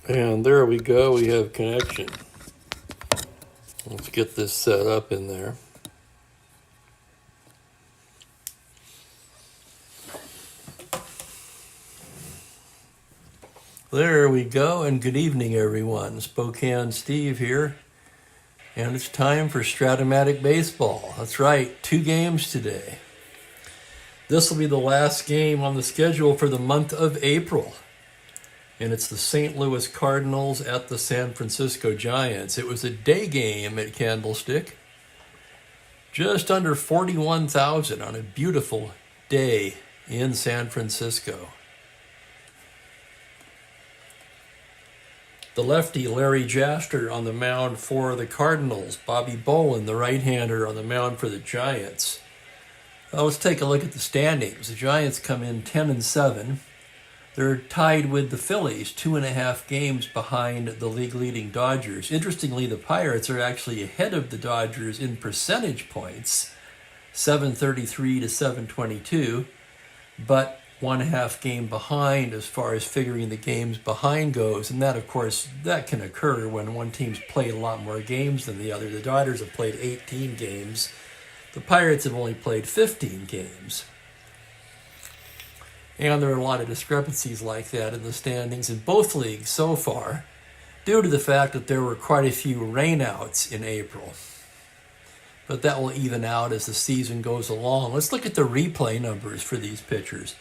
And there we go, we have connection. Let's get this set up in there. There we go, and good evening, everyone. Spokane Steve here, and it's time for Strat-O-Matic Baseball. That's right, 2 games today. This will be the last game on the schedule for the month of April, and it's the St. Louis Cardinals at the San Francisco Giants. It was a day game at Candlestick, just under 41,000 on a beautiful day in San Francisco. The lefty, Larry Jaster, on the mound for the Cardinals. Bobby Bolin, the right-hander, on the mound for the Giants. Let's take a look at the standings. The Giants come in 10-7. They're tied with the Phillies, 2.5 games behind the league-leading Dodgers. Interestingly, the Pirates are actually ahead of the Dodgers in percentage points, 733 to 722, but 1.5 game behind as far as figuring the games behind goes. And that, of course, that can occur when one team's played a lot more games than the other. The Dodgers have played 18 games. The Pirates have only played 15 games. And there are a lot of discrepancies like that in the standings in both leagues so far, due to the fact that there were quite a few rainouts in April. But that will even out as the season goes along. Let's look at the replay numbers for these pitchers.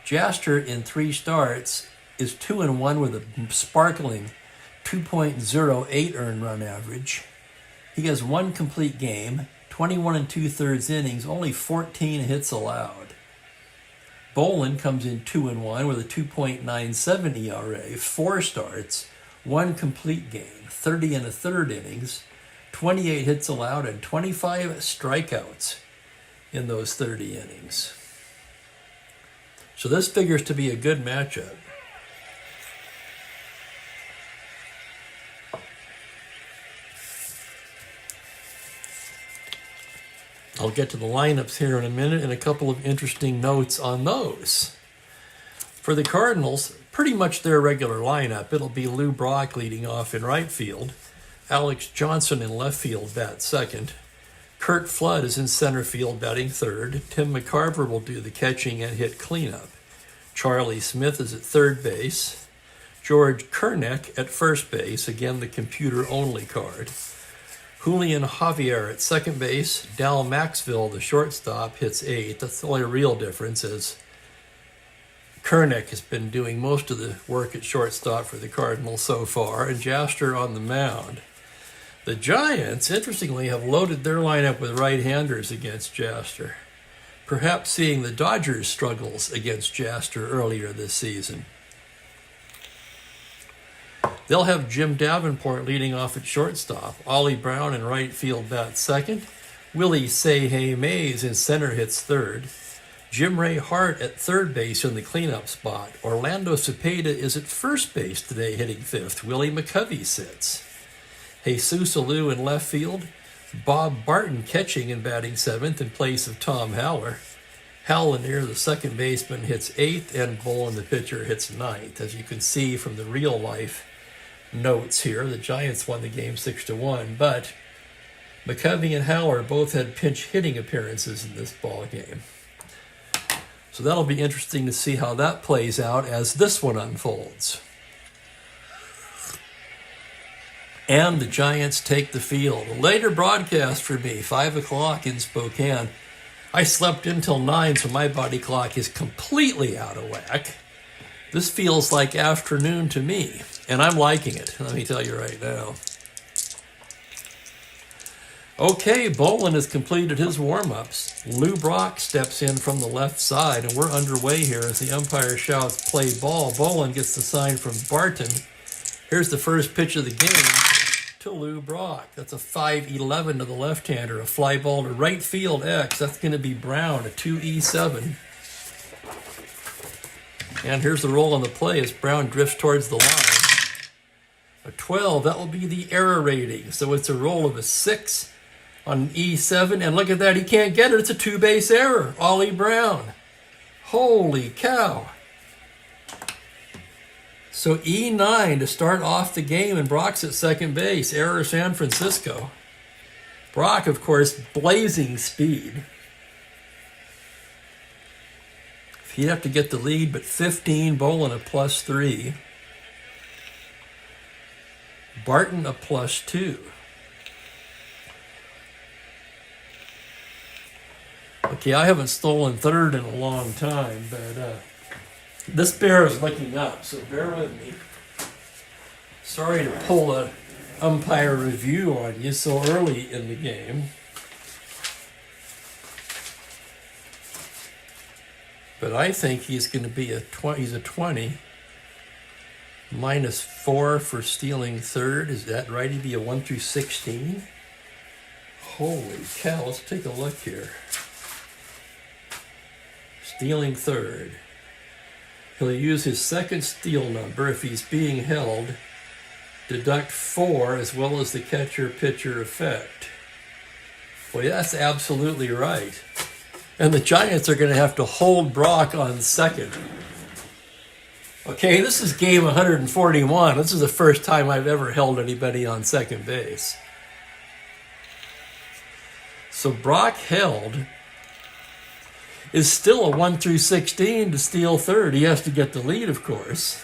Jaster, in 3 starts, is 2-1 with a sparkling 2.08 earned run average. He has 1 complete game, 21 2/3 innings, only 14 hits allowed. Bolin comes in 2-1 with a 2.97 ERA, 4 starts, 1 complete game, 30 1/3 innings, 28 hits allowed, and 25 strikeouts in those 30 innings. So this figures to be a good matchup. I'll get to the lineups here in a minute and a couple of interesting notes on those. For the Cardinals, pretty much their regular lineup. It'll be Lou Brock leading off in right field. Alex Johnson in left field bats second. Curt Flood is in center field batting third. Tim McCarver will do the catching and hit cleanup. Charlie Smith is at third base. George Kernick at first base, again the computer-only card. Julian Javier at second base. Dal Maxville, the shortstop, hits 8th. That's the only real difference, as Kernick has been doing most of the work at shortstop for the Cardinals so far, and Jaster on the mound. The Giants, interestingly, have loaded their lineup with right-handers against Jaster, perhaps seeing the Dodgers' struggles against Jaster earlier this season. They'll have Jim Davenport leading off at shortstop. Ollie Brown in right field bats second. Willie Say-Hey Mays in center hits third. Jim Ray Hart at third base in the cleanup spot. Orlando Cepeda is at first base today hitting 5th. Willie McCovey sits. Jesus Alou in left field. Bob Barton catching and batting 7th in place of Tom Haller. Hallinier, the second baseman, hits 8th, and Bolin, the pitcher, hits 9th. As you can see from the real-life notes here, the Giants won the game 6-1, but McCovey and Haller both had pinch hitting appearances in this ball game. So that'll be interesting to see how that plays out as this one unfolds. And the Giants take the field. A later broadcast for me, 5 o'clock in Spokane. I slept until 9, so my body clock is completely out of whack. This feels like afternoon to me, and I'm liking it, let me tell you right now. Okay, Bolin has completed his warm-ups. Lou Brock steps in from the left side, and we're underway here as the umpire shouts, "Play ball." Bolin gets the sign from Barton. Here's the first pitch of the game to Lou Brock. That's a 5-11 to the left-hander, a fly ball to right field X. That's going to be Brown, a 2-7. And here's the roll on the play as Brown drifts towards the line. A 12, that will be the error rating. So it's a roll of a 6 on E7. And look at that, he can't get it. It's a 2-base error. Ollie Brown. Holy cow. So E9 to start off the game, and Brock's at second base. Error San Francisco. Brock, of course, blazing speed. He'd have to get the lead, but 15, Bolin a +3. Barton a +2. Okay, I haven't stolen third in a long time, but this bear is looking up, so bear with me. Sorry to pull an umpire review on you so early in the game. But I think he's going to be he's a 20. -4 for stealing third. Is that right? He'd be a 1 through 16. Holy cow, let's take a look here. Stealing third. He'll use his second steal number if he's being held. Deduct 4 as well as the catcher-pitcher effect. Boy, that's absolutely right. And the Giants are going to have to hold Brock on second. Okay, this is game 141. This is the first time I've ever held anybody on second base. So Brock held is still a 1 through 16 to steal third. He has to get the lead, of course.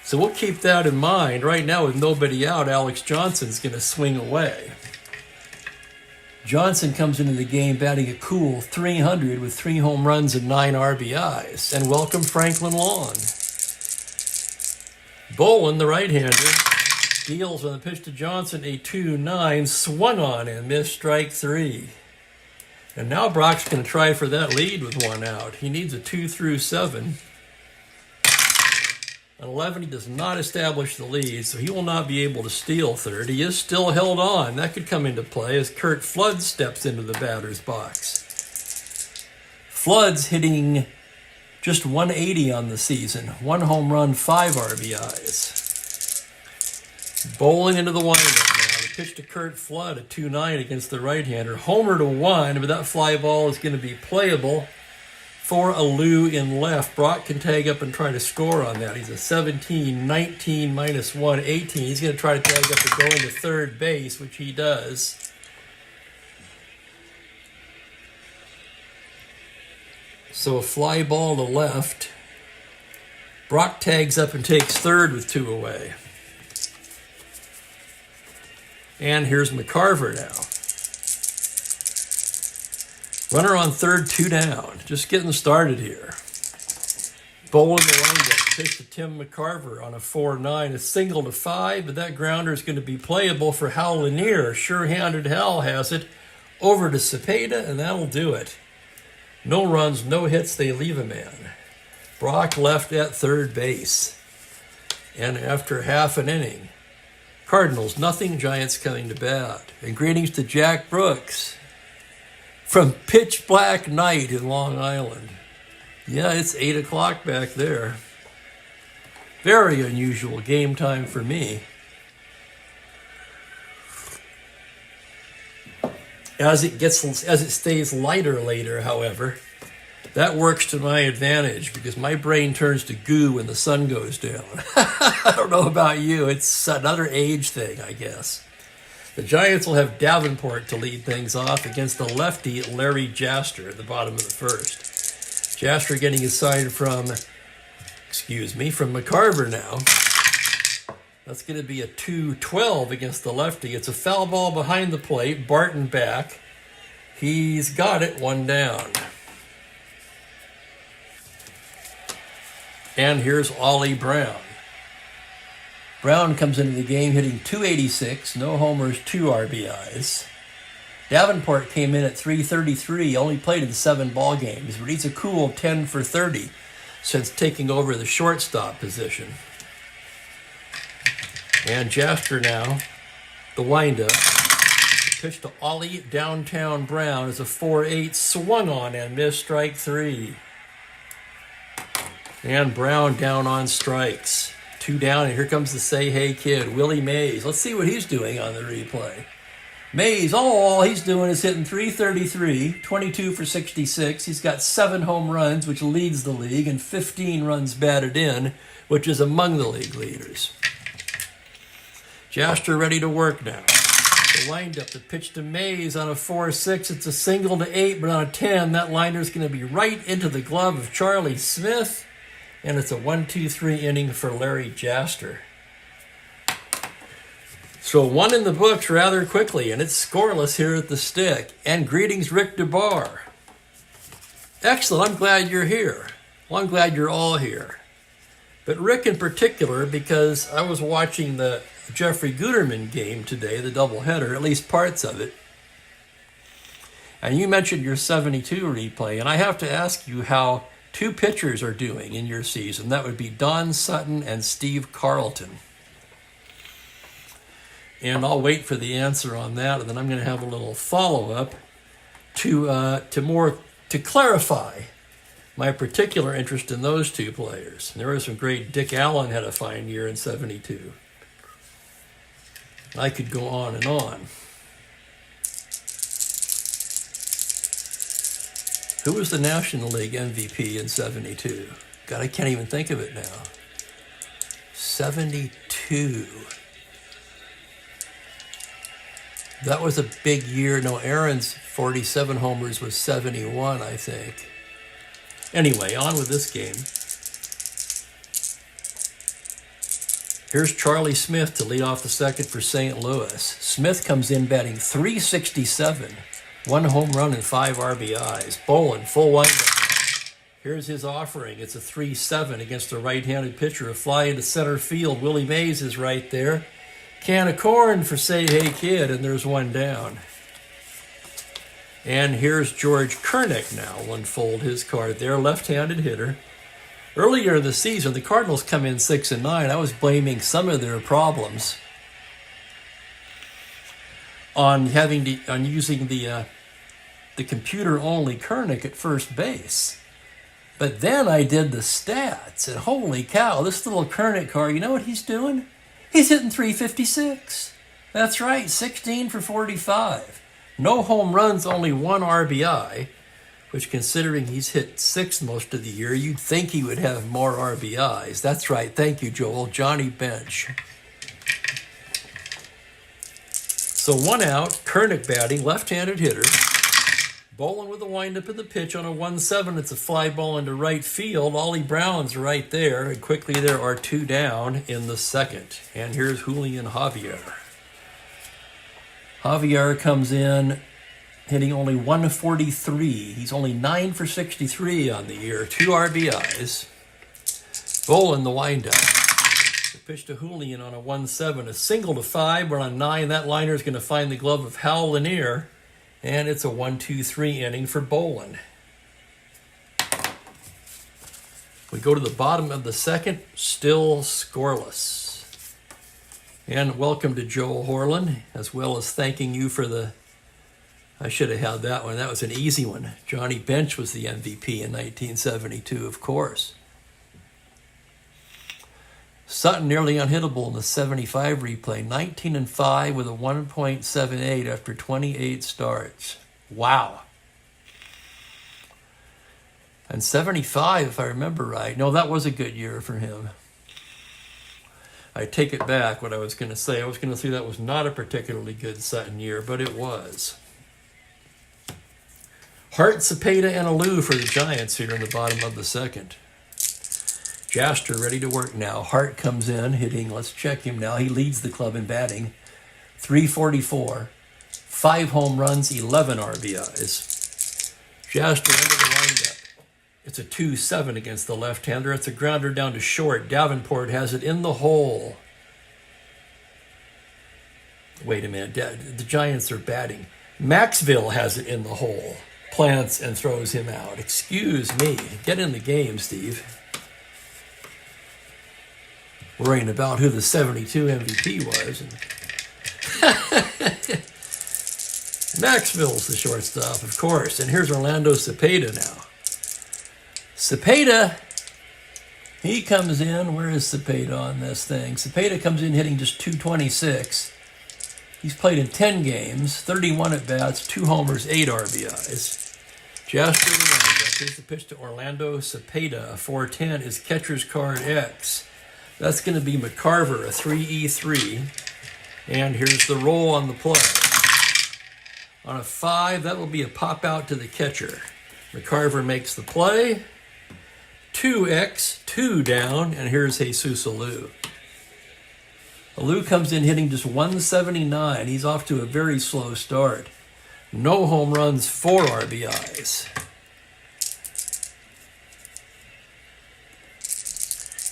So we'll keep that in mind. Right now, with nobody out, Alex Johnson's going to swing away. Johnson comes into the game batting a cool .300 with 3 home runs and 9 RBIs. And welcome Franklin Long. Bolin, the right-hander, deals on the pitch to Johnson a 2-9, swung on and missed strike 3. And now Brock's going to try for that lead with 1 out. He needs a 2 through 7. At 11, he does not establish the lead, so he will not be able to steal third. He is still held on. That could come into play as Curt Flood steps into the batter's box. Flood's hitting just 180 on the season. 1 home run, 5 RBIs. Bowling into the windup now. The pitch to Curt Flood, a 2-9 against the right-hander. Homer to 1, but that fly ball is going to be playable for a Lou in left. Brock can tag up and try to score on that. He's a 17, 19, -1, 18. He's going to try to tag up and go into third base, which he does. So a fly ball to left. Brock tags up and takes third with 2 away. And here's McCarver now. Runner on third, 2 down. Just getting started here. Bolin the windup. Pitch to Tim McCarver on a 4-9. A single to 5, but that grounder is going to be playable for Hal Lanier. Sure-handed Hal has it over to Cepeda, and that'll do it. No runs, no hits, they leave a man. Brock left at third base. And after half an inning, Cardinals, nothing, Giants coming to bat. And greetings to Jack Brooks from pitch black night in Long Island. Yeah, it's 8 o'clock back there. Very unusual game time for me. As it stays lighter later, however, that works to my advantage because my brain turns to goo when the sun goes down. I don't know about you. It's another age thing, I guess. The Giants will have Davenport to lead things off against the lefty Larry Jaster at the bottom of the first. Jaster getting his sign from McCarver now. That's going to be a 2-12 against the lefty. It's a foul ball behind the plate. Barton back. He's got it, 1 down. And here's Ollie Brown. Brown comes into the game hitting .286, no homers, 2 RBIs. Davenport came in at .333, only played in 7 ball games, but he's a cool 10 for 30 since taking over the shortstop position. And Jaster now, the windup. The pitch to Ollie Downtown Brown is a 4-8, swung on and missed strike 3. And Brown down on strikes. 2 down, and here comes the Say Hey Kid, Willie Mays. Let's see what he's doing on the replay. Mays, all he's doing is hitting .333, 22 for 66. He's got 7 home runs, which leads the league, and 15 runs batted in. which is among the league leaders. Jaster ready to work now. The windup, the pitch to Mays on a 4-6. It's a single to 8, but on a 10, that liner's going to be right into the glove of Charlie Smith. And it's a 1-2-3 inning for Larry Jaster. So one in the books rather quickly, and it's scoreless here at the stick. And greetings, Rick DeBar. Excellent, I'm glad you're here. Well, I'm glad you're all here. But Rick in particular, because I was watching the Jeffrey Guterman game today, the doubleheader, at least parts of it. And you mentioned your 72 replay, and I have to ask you how two pitchers are doing in your season. That would be Don Sutton and Steve Carlton. And I'll wait for the answer on that, and then I'm going to have a little follow-up to clarify my particular interest in those two players. And there was some great. Dick Allen had a fine year in 72. I could go on and on. Who was the National League MVP in 72? God, I can't even think of it now. 72. That was a big year. No, Aaron's 47 homers was 71, I think. Anyway, on with this game. Here's Charlie Smith to lead off the second for St. Louis. Smith comes in batting .367, 1 home run and 5 RBIs. Bolin, full windup. Here's his offering. It's a 3-7 against a right-handed pitcher. A fly into center field. Willie Mays is right there. Can of corn for Say Hey Kid, and there's one down. And here's George Kernick now will unfold his card there, left-handed hitter. Earlier in the season, the Cardinals come in 6-9. I was blaming some of their problems on using the computer-only Kernick at first base. But then I did the stats, and holy cow, this little Kernick card, you know what he's doing? He's hitting .356. That's right, 16 for 45. No home runs, only 1 RBI, which considering he's hit 6 most of the year, you'd think he would have more RBIs. That's right, thank you, Joel. Johnny Bench. So 1 out, Kernick batting, left-handed hitter. Bolin with a windup in the pitch on a 1-7. It's a fly ball into right field. Ollie Brown's right there. And quickly there are 2 down in the second. And here's Julian Javier. Javier comes in hitting only 143. He's only 9 for 63 on the year. 2 RBIs. Bolin the windup. The pitch to Julian on a 1-7. A single to 5. We're on 9. That liner is going to find the glove of Hal Lanier. And it's a 1-2-3 inning for Bolin. We go to the bottom of the second, still scoreless. And welcome to Joel Horland, as well as thanking you for the... I should have had that one. That was an easy one. Johnny Bench was the MVP in 1972, of course. Sutton nearly unhittable in the 75 replay. 19-5 with a 1.78 after 28 starts. Wow. And 75, if I remember right. No, that was a good year for him. I take it back what I was going to say. I was going to say that was not a particularly good Sutton year, but it was. Hart, Cepeda, and Alou for the Giants here in the bottom of the second. Jaster ready to work now. Hart comes in, hitting, let's check him now. He leads the club in batting. .344. 5 home runs, 11 RBIs. Jaster into the windup. It's a 2-7 against the left-hander. It's a grounder down to short. Davenport has it in the hole. Wait a minute. The Giants are batting. Maxville has it in the hole. Plants and throws him out. Excuse me. Get in the game, Steve. Worrying about who the 72 MVP was. Maxville's the shortstop, of course. And here's Orlando Cepeda now. Cepeda, he comes in. Where is Cepeda on this thing? Cepeda comes in hitting just .226. He's played in 10 games, 31 at-bats, 2 homers, 8 RBIs. Jaster the windup. Here's the pitch to Orlando Cepeda. A 4-10 is catcher's card X. That's going to be McCarver, a 3E3. And here's the roll on the play. On a 5, that will be a pop out to the catcher. McCarver makes the play. 2X, 2 down, and here's Jesus Alou. Alou comes in hitting just 179. He's off to a very slow start. No home runs, 4 RBIs.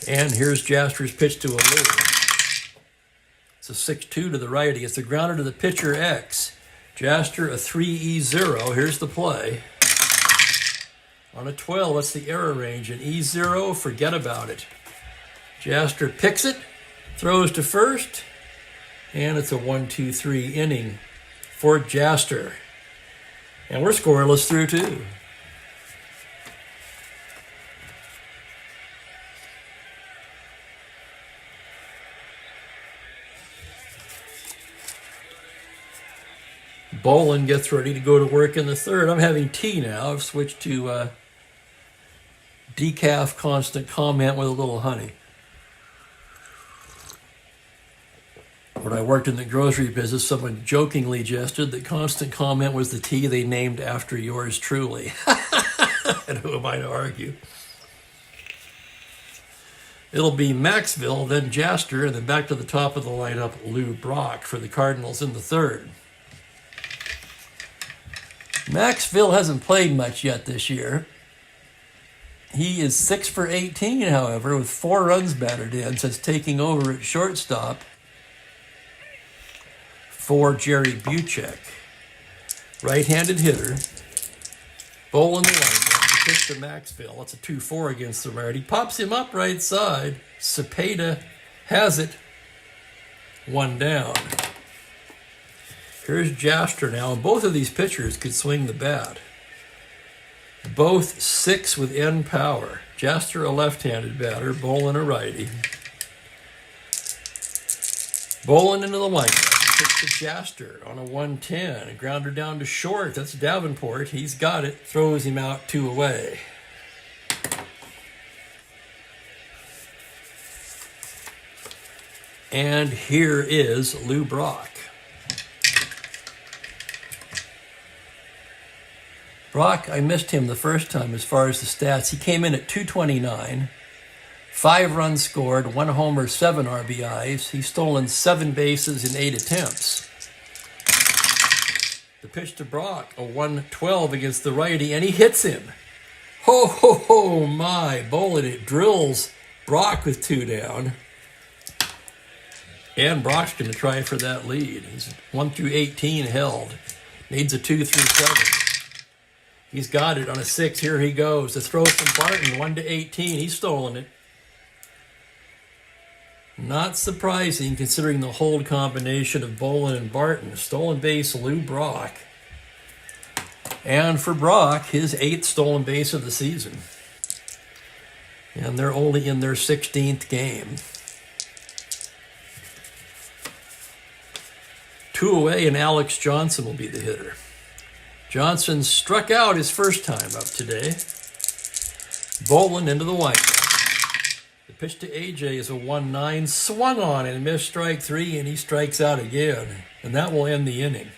And here's Jaster's pitch to Alou. It's a 6-2 to the righty. It's a grounder to the pitcher, X. Jaster, a 3E0. Here's the play. On a 12, what's the error range? An E0, forget about it. Jaster picks it, throws to first, and it's a 1-2-3 inning for Jaster. And we're scoreless through 2. Bolin gets ready to go to work in the 3rd. I'm having tea now. I've switched to decaf constant comment with a little honey. When I worked in the grocery business, someone jokingly jested that constant comment was the tea they named after yours truly. And who am I to argue? It'll be Maxville, then Jaster, and then back to the top of the lineup, Lou Brock for the Cardinals in the 3rd. Maxville hasn't played much yet this year. He is 6 for 18, however, with 4 runs batted in since taking over at shortstop for Jerry Buchek. Right-handed hitter. Bolin the lineup. The pitch to Maxville. That's a 2-4 against the righty. Pops him up right side. Cepeda has it. 1 down. Here's Jaster now, and both of these pitchers could swing the bat. Both 6 with end power. Jaster, a left-handed batter, Bolin a righty. Bolin into the lineup. Pitch to Jaster on a 1-10. A grounder down to short. That's Davenport. He's got it. Throws him out 2 away. And here is Lou Brock. Brock, I missed him the first time as far as the stats. He came in at 229, 5 runs scored, 1 homer, 7 RBIs. He's stolen 7 bases in 8 attempts. The pitch to Brock, a 1-12 against the righty, and he hits him. Ho, ho, ho, my. Bolin, it drills Brock with 2 down. And Brock's going to try for that lead. He's 1 through 18 held. Needs a 2 through 7. He's got it on a 6. Here he goes. The throw from Barton, 1 to 18. He's stolen it. Not surprising considering the hold combination of Bolin and Barton. Stolen base, Lou Brock. And for Brock, his 8th stolen base of the season. And they're only in their 16th game. 2 away, and Alex Johnson will be the hitter. Johnson struck out his first time up today. Bolin into the windup. The pitch to AJ is a 1-9, swung on and missed strike 3, and he strikes out again. And that will end the inning.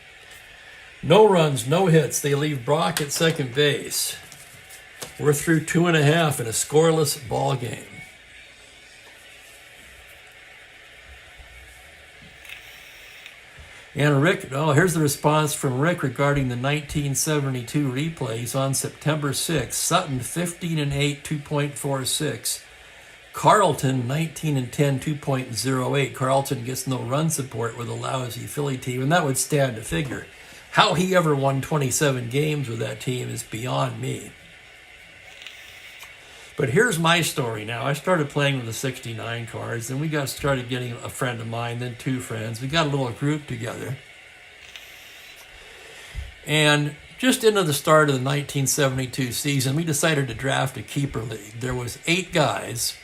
No runs, no hits. They leave Brock at second base. We're through 2.5 in a scoreless ball game. And Rick, here's the response from Rick regarding the 1972 replays on September 6th. Sutton, 15-8, 2.46. Carlton, 19-10, 2.08. Carlton gets no run support with a lousy Philly team, and that would stand to figure. How he ever won 27 games with that team is beyond me. But here's my story now. I started playing with the 69 cards, then we started getting a friend of mine, then 2 friends. We got a little group together. And just into the start of the 1972 season, we decided to draft a keeper league. There was 8 guys,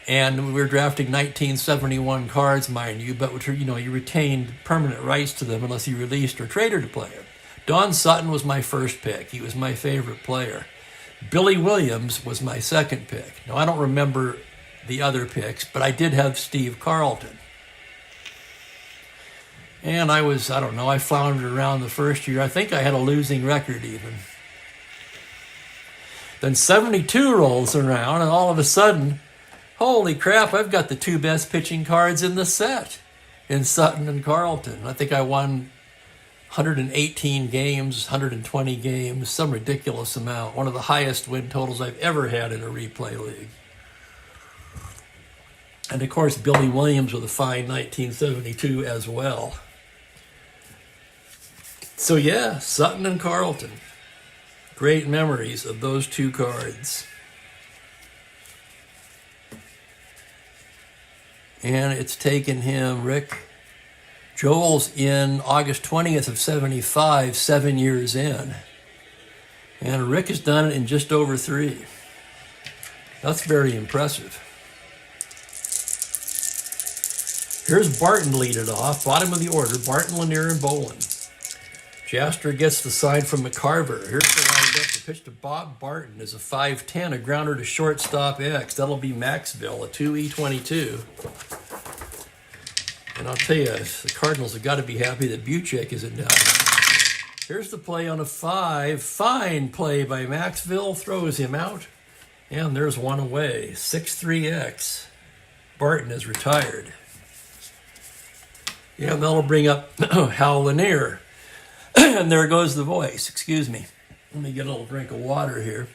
and we were drafting 1971 cards, mind you, but you retained permanent rights to them unless you released or traded a player. Don Sutton was my first pick. He was my favorite player. Billy Williams was my second pick. Now, I don't remember the other picks, but I did have Steve Carlton. And I don't know, I floundered around the first year. I think I had a losing record even. Then 72 rolls around, and all of a sudden, holy crap, I've got the two best pitching cards in the set in Sutton and Carlton. I think I won 118 games, 120 games, some ridiculous amount. One of the highest win totals I've ever had in a replay league. And of course, Billy Williams with a fine 1972 as well. So yeah, Sutton and Carlton. Great memories of those two cards. And it's taken him, Rick. Joel's in August 20th of 75, 7 years in. And Rick has done it in just over 3. That's very impressive. Here's Barton lead it off, bottom of the order, Barton, Lanier, and Bolin. Jaster gets the side from McCarver. Here's the windup. The pitch to Bob Barton is a 5-10, a grounder to shortstop X. That'll be Maxville, a 2E22. And I'll tell you, the Cardinals have got to be happy that Buchek isn't down. Here's the play on a 5. Fine play by Maxville. Throws him out. And there's one away. 6-3X. Barton is retired. Yeah, and that'll bring up Hal Lanier. And there goes the voice. Excuse me. Let me get a little drink of water here.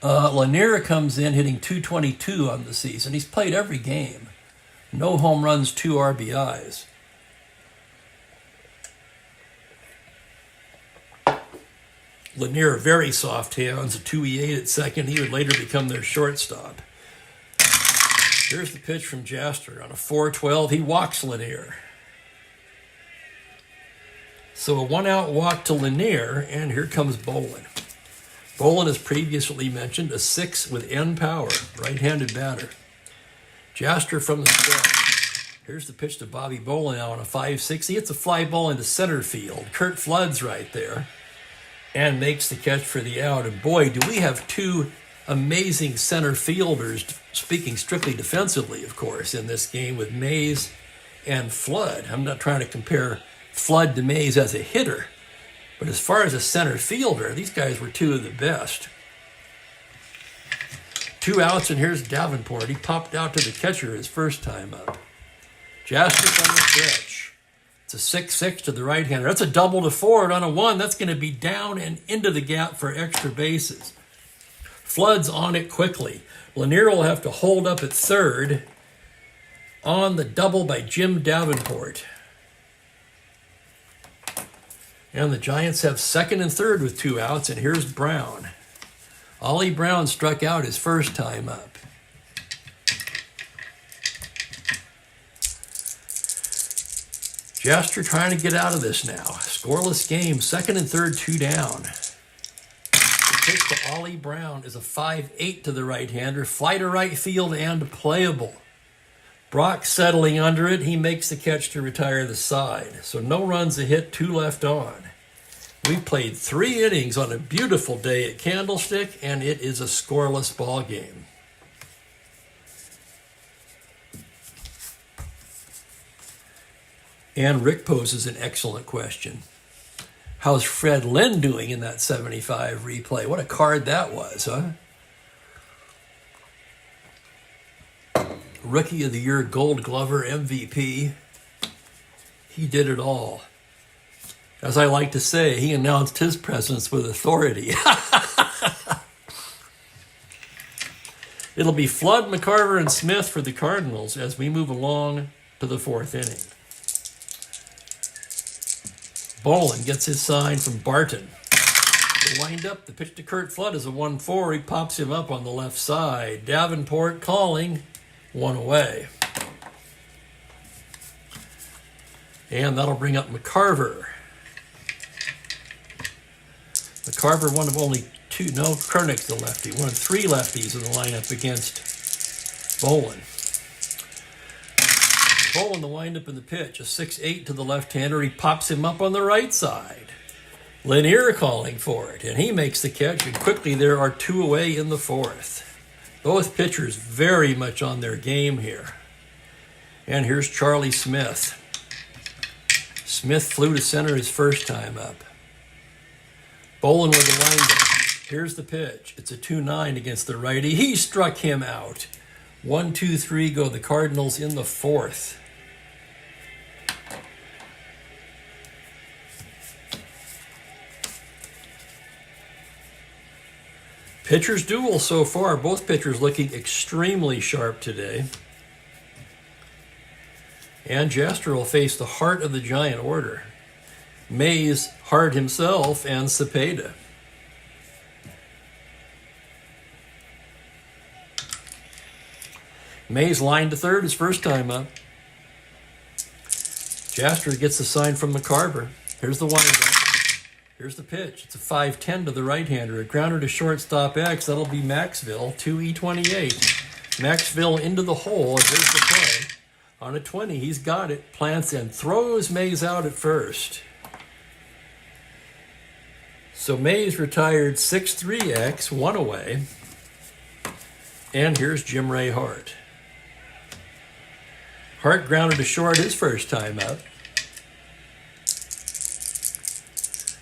Lanier comes in hitting .222 on the season. He's played every game. No home runs, 2 RBIs. Lanier, very soft hands, a 2E8 at second. He would later become their shortstop. Here's the pitch from Jaster on a 4-12. He walks Lanier. So a 1-out walk to Lanier, and here comes Bolin. Bolin, as previously mentioned, a 6 with N power, right-handed batter. Jaster from the stretch. Here's the pitch to Bobby Bolin now on a 5-6. He hits a fly ball into center field. Kurt Flood's right there and makes the catch for the out. And boy, do we have two amazing center fielders, speaking strictly defensively, of course, in this game with Mays and Flood. I'm not trying to compare Flood to Mays as a hitter, but as far as a center fielder, these guys were two of the best. 2 outs, and here's Davenport. He popped out to the catcher his first time up. Jaster on the stretch. It's a 6-6 to the right-hander. That's a double to Ford on a 1. That's going to be down and into the gap for extra bases. Flood's on it quickly. Lanier will have to hold up at third on the double by Jim Davenport. And the Giants have second and third with 2 outs, and here's Brown. Ollie Brown struck out his first time up. Jaster trying to get out of this now. Scoreless game, second and third, 2 down. The pitch to Ollie Brown is a 5-8 to the right-hander, fly to right field and playable. Brock settling under it. He makes the catch to retire the side. So no runs a hit, 2 left on. We played 3 innings on a beautiful day at Candlestick, and it is a scoreless ball game. And Rick poses an excellent question. How's Fred Lynn doing in that 75 replay? What a card that was, huh? Rookie of the Year, Gold Glover, MVP. He did it all. As I like to say, he announced his presence with authority. It'll be Flood, McCarver, and Smith for the Cardinals as we move along to the 4th inning. Bolin gets his sign from Barton. The wind-up, the pitch to Kurt Flood is a 1-4. He pops him up on the left side. Davenport calling, 1 away. And that'll bring up McCarver. McCarver, one of only 2, no, Kernick's the lefty, one of 3 lefties in the lineup against Bolin. Bolin, the windup in the pitch, a 6-8 to the left-hander. He pops him up on the right side. Lanier calling for it, and he makes the catch, and quickly there are 2 away in the 4th. Both pitchers very much on their game here. And here's Charlie Smith. Smith flew to center his first time up. Bolin with the windup. Here's the pitch. It's a 2-9 against the righty. He struck him out. 1-2-3 go the Cardinals in the fourth. Pitchers duel so far. Both pitchers looking extremely sharp today. And Jasper will face the heart of the giant order. Mays, Hart himself, and Cepeda. Mays lined to third his first time up. Jasper gets the sign from McCarver. Here's the windup. Here's the pitch. It's a 5-10 to the right-hander. A grounder to shortstop X. That'll be Maxville, 2E28. Maxville into the hole. And here's the play. On a 20, he's got it. Plants and throws Mays out at first. So Mays retired 6-3X, one away. And here's Jim Ray Hart. Hart grounded to short his first time up.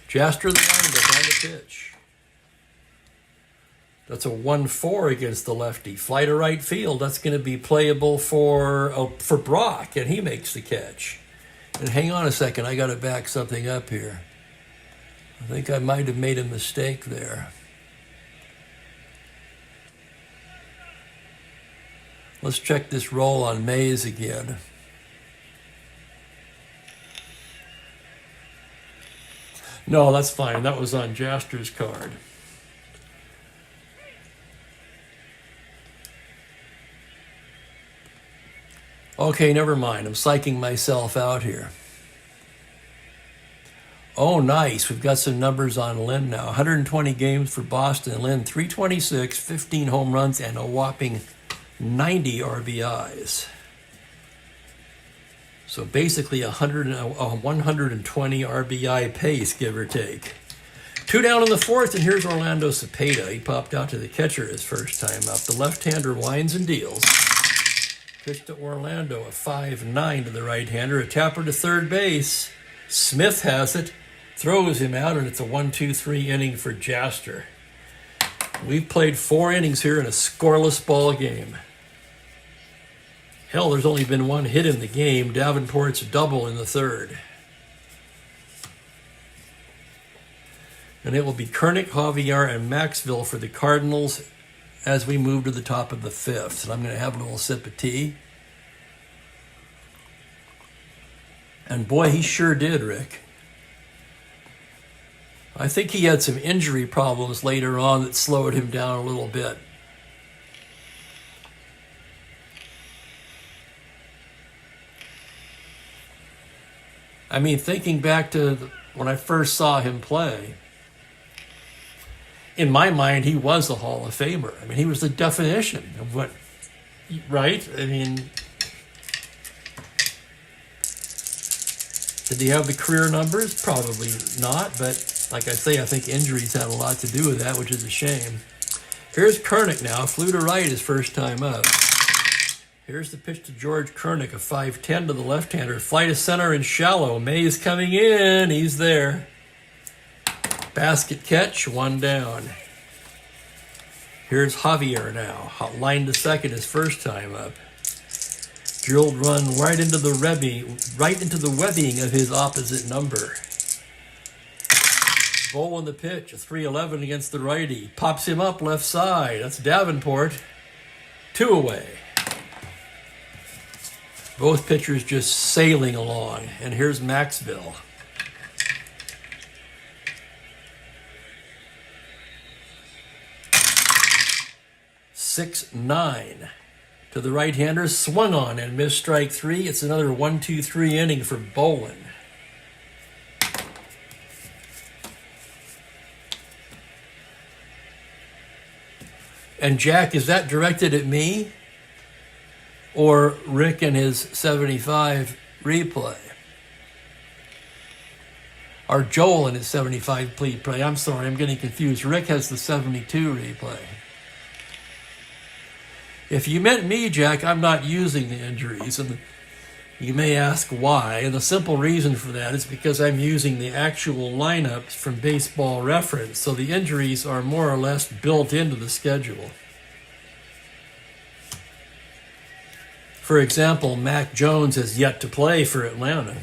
Jasper the windup on the pitch. That's a 1-4 against the lefty. Fly to right field. That's going to be playable for Brock, and he makes the catch. And hang on a second, I got to back something up here. I think I might have made a mistake there. Let's check this roll on Mays again. No, that's fine. That was on Jasper's card. Okay, never mind. I'm psyching myself out here. Oh, nice. We've got some numbers on Lynn now. 120 games for Boston. Lynn, 326, 15 home runs, and a whopping 90 RBIs. So basically a 120 RBI pace, give or take. 2 down in the fourth, and here's Orlando Cepeda. He popped out to the catcher his first time up. The left-hander winds and deals. Pitch to Orlando, a 5-9 to the right-hander. A tapper to third base. Smith has it, throws him out, and it's a 1-2-3 inning for Jasper. We've played 4 innings here in a scoreless ball game. Hell, there's only been 1 hit in the game. Davenport's double in the third. And it will be Kernick, Javier, and Maxville for the Cardinals as we move to the top of the fifth. And I'm going to have a little sip of tea. And boy, he sure did, Rick. I think he had some injury problems later on that slowed him down a little bit. I mean, thinking back to when I first saw him play, in my mind, he was a Hall of Famer. I mean, he was the definition of what, right? I mean, did he have the career numbers? Probably not, but like I say, I think injuries had a lot to do with that, which is a shame. Here's Kernick now, flew to right his first time up. Here's the pitch to George Kernick, a 5-10 to the left-hander. Fly to center and shallow. Mays coming in. He's there. Basket catch, 1 down. Here's Javier now. Line to second his first time up. Drilled run right into the webbing of his opposite number. Bowl on the pitch, a 3-11 against the righty. Pops him up left side. That's Davenport. 2 away. Both pitchers just sailing along. And here's Maxville. (6-9) to the right-hander. Swung on and missed strike 3. It's another 1-2-3 inning for Bolin. And Jack, is that directed at me? Or Rick and his 75 replay? Or Joel and his 75 replay? I'm sorry, I'm getting confused. Rick has the 72 replay. If you meant me, Jack, I'm not using the injuries. And you may ask why. And the simple reason for that is because I'm using the actual lineups from Baseball Reference. So the injuries are more or less built into the schedule. For example, Mac Jones has yet to play for Atlanta.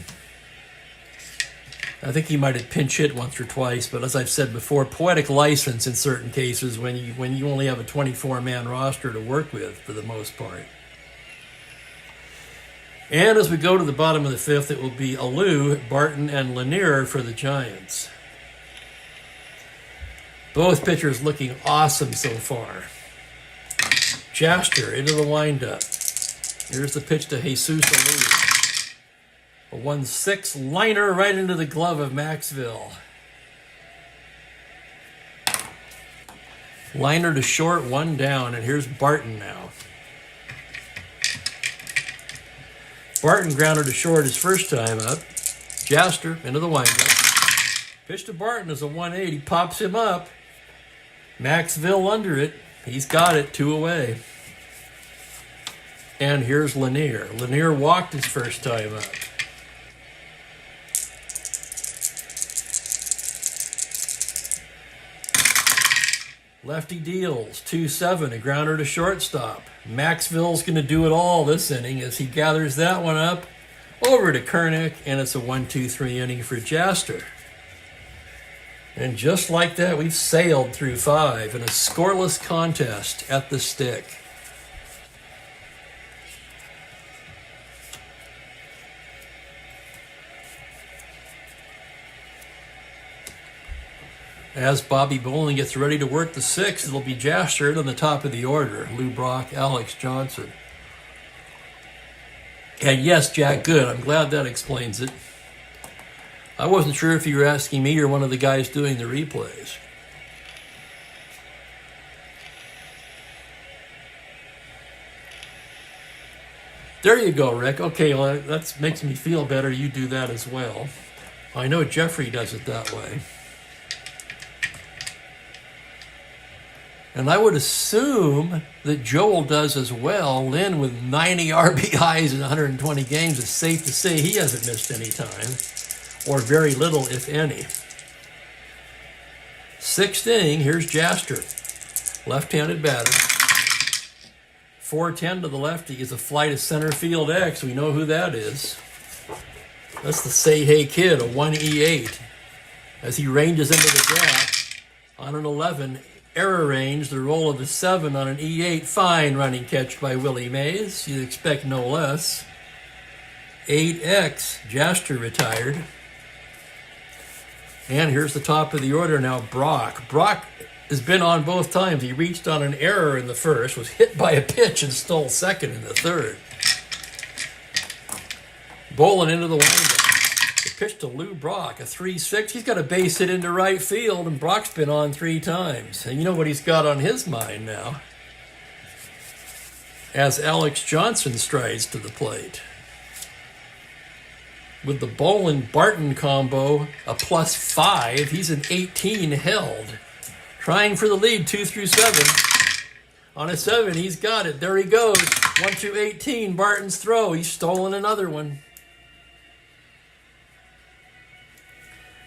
I think he might have pinch hit once or twice, but as I've said before, poetic license in certain cases when you only have a 24-man roster to work with for the most part. And as we go to the bottom of the fifth, it will be Alou, Barton, and Lanier for the Giants. Both pitchers looking awesome so far. Jaster into the windup. Here's the pitch to Jesus Alou. A 1-6 liner right into the glove of Maxville. Liner to short, one down, and here's Barton now. Barton grounded to short his first time up. Jaster into the windup. Pitch to Barton is a 1-8. He pops him up. Maxville under it. He's got it, 2 away. And here's Lanier. Lanier walked his first time up. Lefty deals, 2-7, a grounder to shortstop. Maxville's going to do it all this inning as he gathers that one up over to Kernick, and it's a 1-2-3 inning for Jaster. And just like that, we've sailed through 5 in a scoreless contest at the stick. As Bobby Bolin gets ready to work the 6th, it'll be Jaster on the top of the order. Lou Brock, Alex Johnson. And yes, Jack, good. I'm glad that explains it. I wasn't sure if you were asking me or one of the guys doing the replays. There you go, Rick. Okay, well, that makes me feel better. You do that as well. I know Jeffrey does it that way. And I would assume that Joel does as well. Lynn, with 90 RBIs in 120 games, it's safe to say he hasn't missed any time, or very little, if any. 6th inning, here's Jaster. Left-handed batter. 4-10 to the lefty is a fly to center field X. We know who that is. That's the Say Hey Kid, a 1E8. As he ranges into the gap on an 11, error range, the roll of a 7 on an E8. Fine running catch by Willie Mays. You'd expect no less. 8X, Jaster retired. And here's the top of the order now, Brock. Brock has been on both times. He reached on an error in the first, was hit by a pitch, and stole second in the third. Bolin into the windup. The pitch to Lou Brock, a 3-6. He's got a base hit into right field, and Brock's been on 3 times. And you know what he's got on his mind now? As Alex Johnson strides to the plate. With the Bolin-Barton combo, a +5, he's an 18 held. Trying for the lead, 2 through 7. On a 7, he's got it. There he goes. 1-2-18, Barton's throw. He's stolen another one.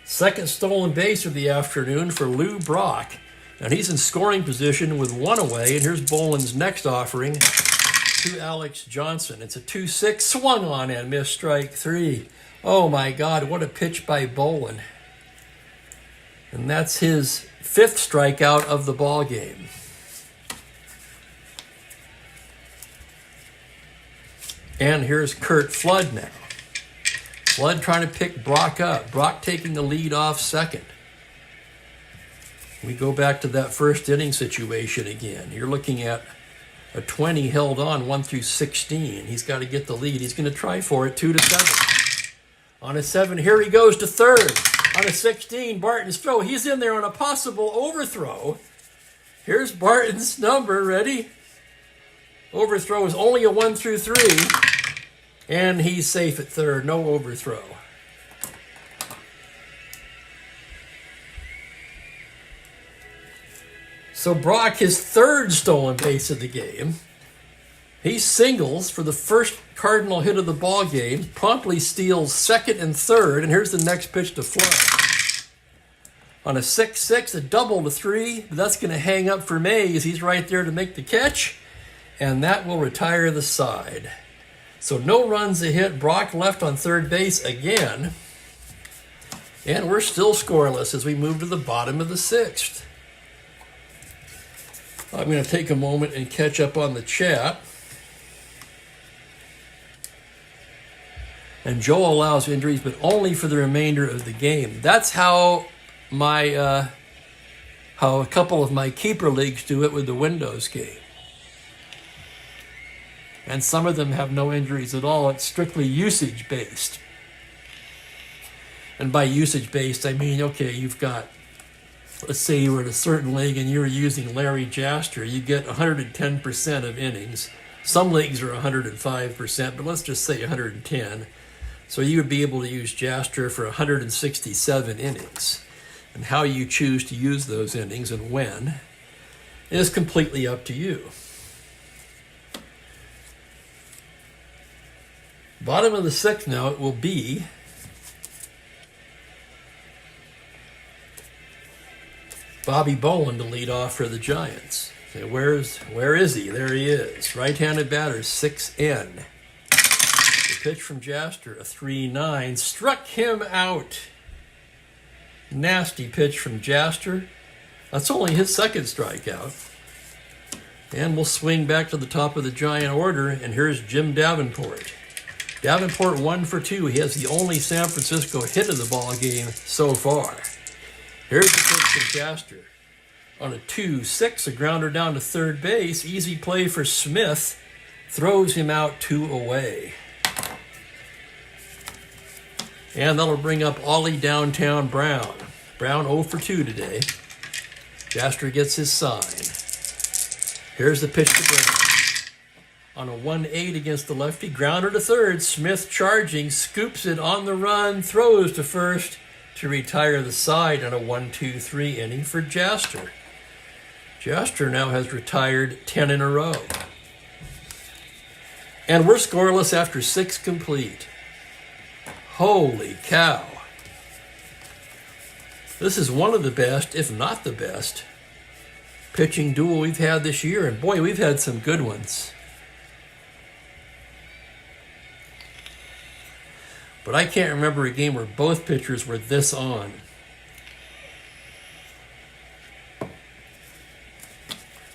Second stolen base of the afternoon for Lou Brock. And he's in scoring position with 1 away. And here's Bolin's next offering to Alex Johnson. It's a 2-6, swung on and missed, strike 3. Oh my God, what a pitch by Bolin. And that's his 5th strikeout of the ball game. And here's Curt Flood now. Flood trying to pick Brock up. Brock taking the lead off second. We go back to that first inning situation again. You're looking at a 20 held on 1 through 16. He's got to get the lead. He's going to try for it, 2-7. On a 7, here he goes to third. On a 16, Barton's throw. He's in there on a possible overthrow. Here's Barton's number. Ready? Overthrow is only a 1 through 3. And he's safe at third. No overthrow. So Brock, his 3rd stolen base of the game. He singles for the first Cardinal hit of the ball game, promptly steals second and third, and here's the next pitch to Flood. On a 6-6, a double to 3, but that's going to hang up for Mays. He's right there to make the catch, and that will retire the side. So no runs a hit. Brock left on third base again, and we're still scoreless as we move to the bottom of the 6th. I'm going to take a moment and catch up on the chat. And Joe allows injuries, but only for the remainder of the game. That's how how a couple of my keeper leagues do it with the Windows game. And some of them have no injuries at all. It's strictly usage-based. And by usage-based, I mean, okay, you've got, let's say you were in a certain league and you were using Larry Jaster, you get 110% of innings. Some leagues are 105%, but let's just say 110. So you would be able to use Jaster for 167 innings. And how you choose to use those innings and when is completely up to you. Bottom of the 6th now, it will be Bobby Bowen to lead off for the Giants. Okay, where is he? There he is. Right-handed batter, 6N. The pitch from Jaster, a 3-9, struck him out. Nasty pitch from Jaster. That's only his second strikeout. And we'll swing back to the top of the Giant order, and here's Jim Davenport. Davenport 1 for 2. He has the only San Francisco hit of the ball game so far. Here's the pitch from Jaster. On a 2-6, a grounder down to third base. Easy play for Smith. Throws him out 2 away. And that'll bring up Ollie Downtown Brown. Brown 0 for 2 today. Jaster gets his sign. Here's the pitch to Brown. On a 1-8 against the lefty, grounder to third. Smith charging, scoops it on the run, throws to first to retire the side on a 1-2-3 inning for Jaster. Jaster now has retired 10 in a row. And we're scoreless after 6 complete. Holy cow. This is one of the best, if not the best, pitching duel we've had this year. And boy, we've had some good ones. But I can't remember a game where both pitchers were this on.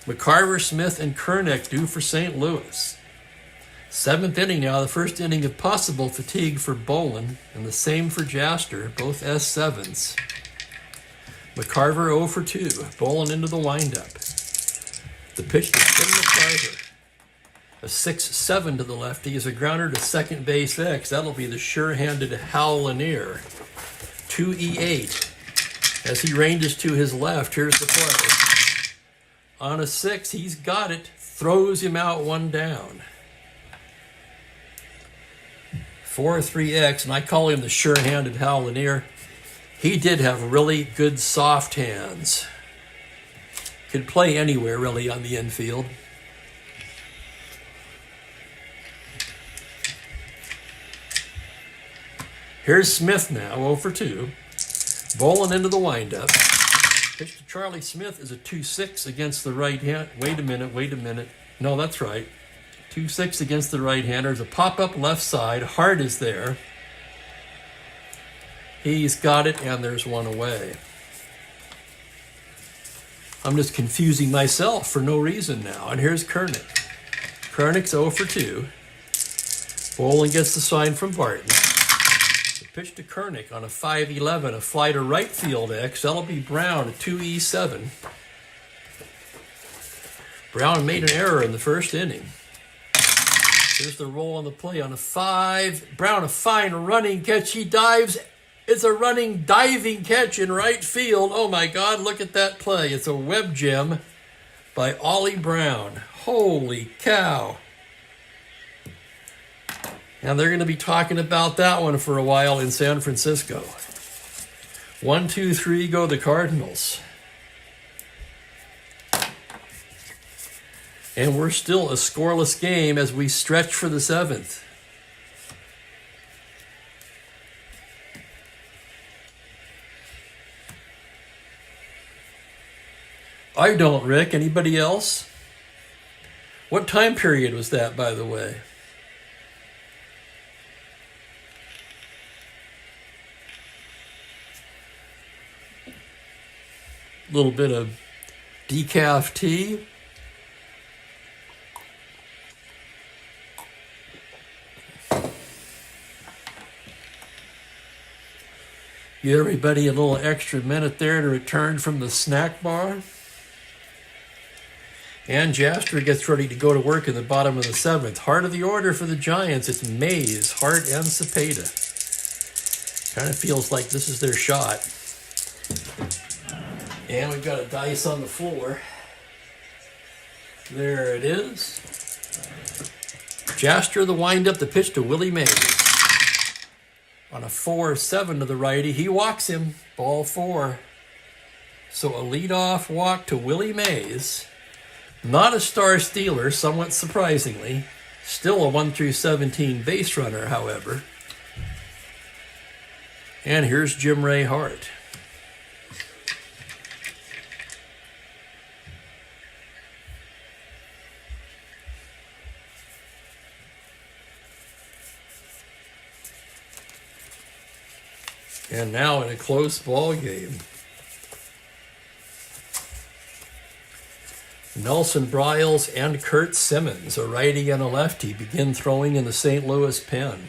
McCarver, Smith, and Kernick due for St. Louis. 7th inning now, the first inning of possible fatigue for Bolin, and the same for Jaster, both S7s. McCarver 0 for 2, Bolin into the windup. The pitch to Tim McCarver. A 6-7 to the lefty is a grounder to second base X. That'll be the sure-handed Hal Lanier. 2E8. As he ranges to his left, here's the play. On a 6, he's got it. Throws him out 1 down. 4-3X, and I call him the sure-handed Hal Lanier. He did have really good soft hands. Could play anywhere, really, on the infield. Here's Smith now, 0 for 2. Bolin into the windup. Pitch to Charlie Smith is a 2-6 against the right hand. Wait a minute. No, that's right. 2-6 against the right-hander. There's a pop-up left side. Hart is there. He's got it, and there's 1 away. I'm just confusing myself for no reason now. And here's Kernick. Kernick's 0 for 2. Bolin gets the sign from Barton. The pitch to Kernick on a 5-11, a fly to right field X. That'll be Brown, a 2E7. Brown made an error in the first inning. Here's the roll on the play on a 5. Brown, a fine running catch. He dives. It's a running, diving catch in right field. Oh my God, look at that play. It's a web gem by Ollie Brown. Holy cow. And they're going to be talking about that one for a while in San Francisco. 1-2-3 go the Cardinals. And we're still a scoreless game as we stretch for the 7th. I don't, Rick. Anybody else? What time period was that, by the way? A little bit of decaf tea. Give everybody a little extra minute there to return from the snack bar. And Jasper gets ready to go to work in the bottom of the 7th. Heart of the order for the Giants. It's Mays, Hart, and Cepeda. Kind of feels like this is their shot. And we've got a dice on the floor. There it is. Jasper, the windup, the pitch to Willie Mays. On a 4-7 to the righty, he walks him. Ball 4. So a leadoff walk to Willie Mays. Not a star stealer, somewhat surprisingly. Still a 1-17 base runner, however. And here's Jim Ray Hart. And now in a close ball game, Nelson Bryles and Kurt Simmons, a righty and a lefty, begin throwing in the St. Louis pen.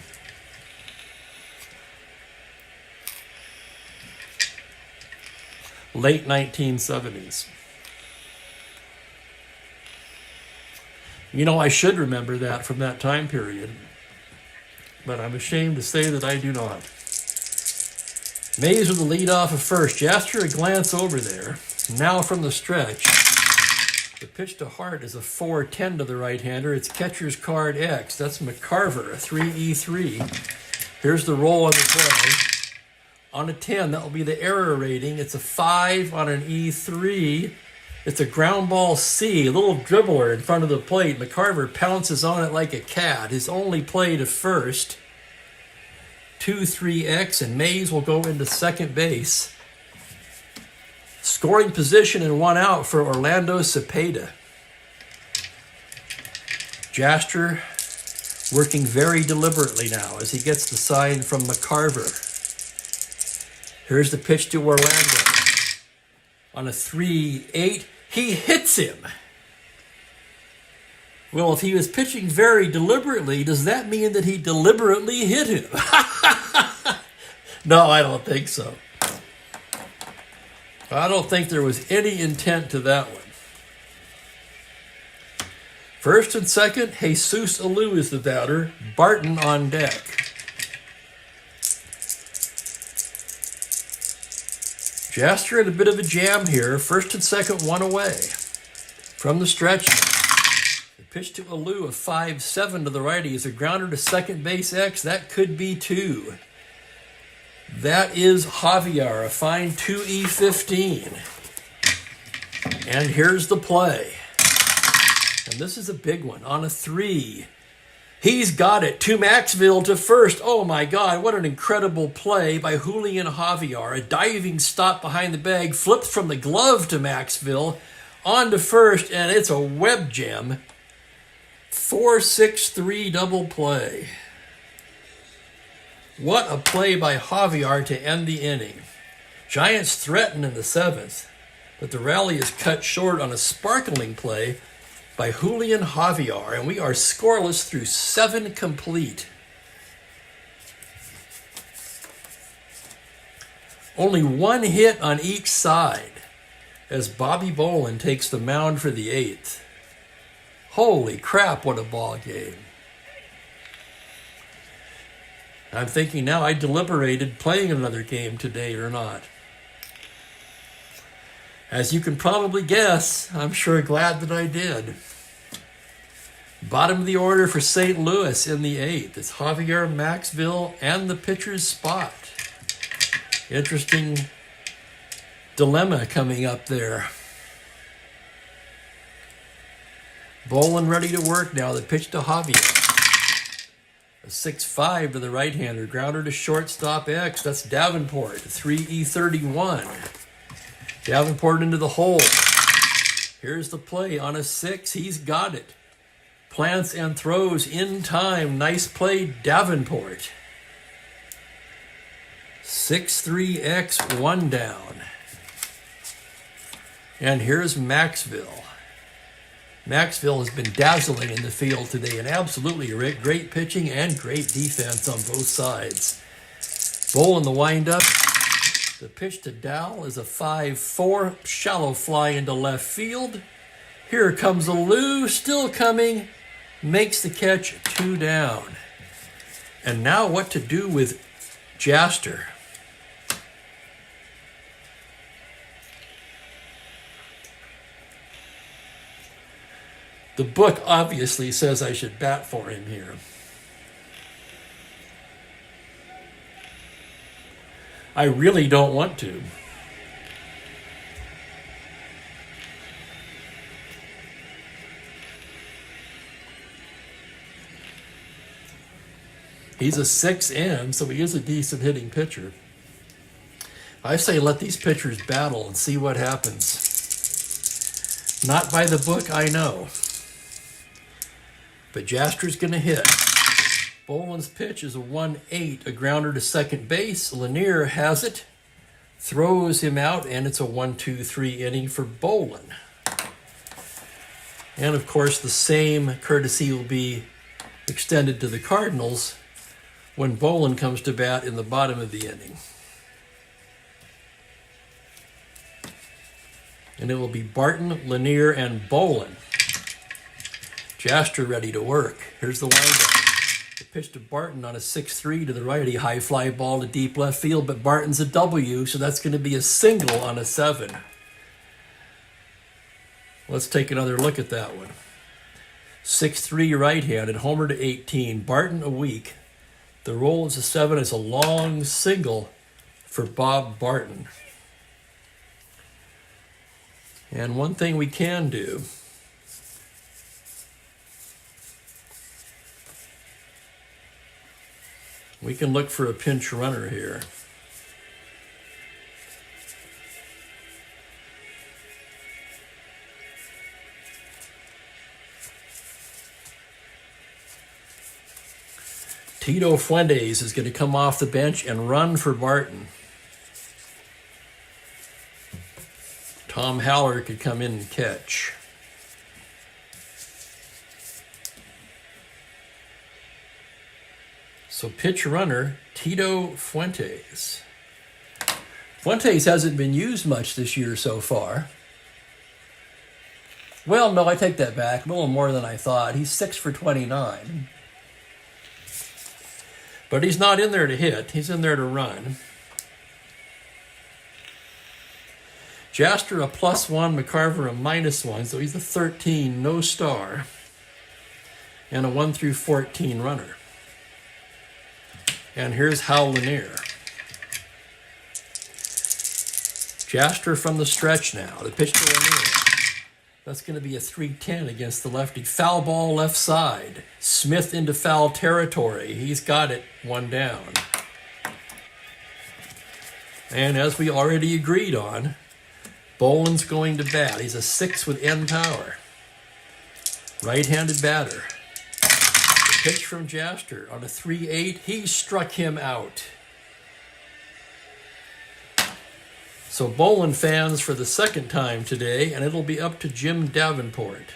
Late 1970s. You know, I should remember that from that time period, but I'm ashamed to say that I do not. Mays with the lead off of first. Jasper a glance over there. Now from the stretch. The pitch to Hart is a 4-10 to the right-hander. It's catcher's card X. That's McCarver, a 3E3. Here's the roll on the play. On a 10, that will be the error rating. It's a 5 on an E3. It's a ground ball C, a little dribbler in front of the plate. McCarver pounces on it like a cat. His only play to first. 2-3X, and Mays will go into second base. Scoring position and 1 out for Orlando Cepeda. Jasper working very deliberately now as he gets the sign from McCarver. Here's the pitch to Orlando. On a 3-8, he hits him. Well, if he was pitching very deliberately, does that mean that he deliberately hit him? No, I don't think so. I don't think there was any intent to that one. First and second, Jesus Alou is the batter. Barton on deck. Jasper in a bit of a jam here. First and second, 1 away. From the stretch. The pitch to Alou, a 5-7 to the righty, is a grounder to second base X. That could be 2. That is Javier, a fine 2E15. And here's the play. And this is a big one. On a 3. He's got it. To Maxville to first. Oh my God, what an incredible play by Julian Javier. A diving stop behind the bag. Flipped from the glove to Maxville. On to first, and it's a web gem. 4-6-3 double play. What a play by Javier to end the inning. Giants threaten in the 7th, but the rally is cut short on a sparkling play by Julian Javier, and we are scoreless through 7 complete. Only 1 hit on each side as Bobby Bolin takes the mound for the 8th. Holy crap, what a ball game. I'm thinking now I deliberated playing another game today or not. As you can probably guess, I'm sure glad that I did. Bottom of the order for St. Louis in the 8th. It's Javier, Maxville, and the pitcher's spot. Interesting dilemma coming up there. Bolin ready to work now. The pitch to Javier. A 6-5 to the right-hander. Grounder to shortstop X. That's Davenport. 3E31. Davenport into the hole. Here's the play on a 6. He's got it. Plants and throws in time. Nice play, Davenport. 6-3X, 1 down. And here's Maxville. Maxville has been dazzling in the field today, and absolutely great pitching and great defense on both sides. Bowl in the windup. The pitch to Dow is a 5-4 shallow fly into left field. Here comes Alou, still coming. Makes the catch, 2 down. And now what to do with Jaster. The book obviously says I should bat for him here. I really don't want to. He's a 6M, so he is a decent hitting pitcher. I say let these pitchers battle and see what happens. Not by the book, I know. But Jaster's going to hit. Bolin's pitch is a 1-8, a grounder to second base. Lanier has it, throws him out, and it's a 1-2-3 inning for Bolin. And of course, the same courtesy will be extended to the Cardinals when Bolin comes to bat in the bottom of the inning. And it will be Barton, Lanier, and Bolin. Jaster ready to work. Here's the windup. The pitch to Barton on a 6-3 to the righty. High fly ball to deep left field, but Barton's a W, so that's going to be a single on a 7. Let's take another look at that one. 6-3 right-handed, homer to 18. Barton a weak. The roll is a 7. It's a long single for Bob Barton. And one thing we can do, we can look for a pinch runner here. Tito Fuentes is going to come off the bench and run for Barton. Tom Haller could come in and catch. So pitch runner, Tito Fuentes. Fuentes hasn't been used much this year so far. Well, no, I take that back. A little more than I thought. He's 6 for 29. But he's not in there to hit. He's in there to run. Jaster a +1, McCarver a -1, so he's a 13, no star, and a 1 through 14 runner. And here's Hal Lanier. Jaster from the stretch now. The pitch to Lanier. That's going to be a 3-10 against the lefty. Foul ball left side. Smith into foul territory. He's got it, 1 down. And as we already agreed on, Bolin's going to bat. He's a 6 with end power. Right-handed batter. The pitch from Jaster on a 3-8. He struck him out. So Bolin fans for the second time today, and it'll be up to Jim Davenport.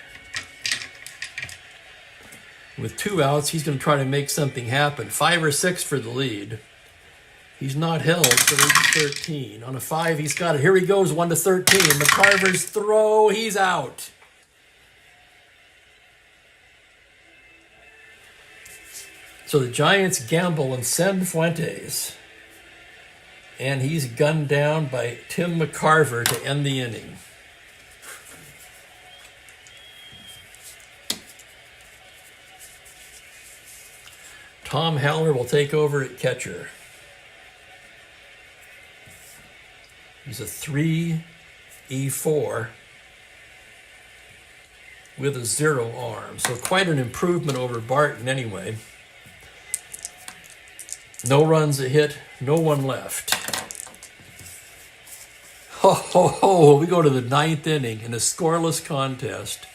With 2 outs, he's going to try to make something happen. 5 or 6 for the lead. He's not held, so he's 13. On a 5, he's got it. Here he goes, 1 to 13. McCarver's throw, he's out. So the Giants gamble and send Fuentes. And he's gunned down by Tim McCarver to end the inning. Tom Haller will take over at catcher. He's a 3E4. with a 0 arm. So quite an improvement over Barton anyway. No runs a hit, no one left. Ho, ho, ho. We go to the 9th inning in a scoreless contest.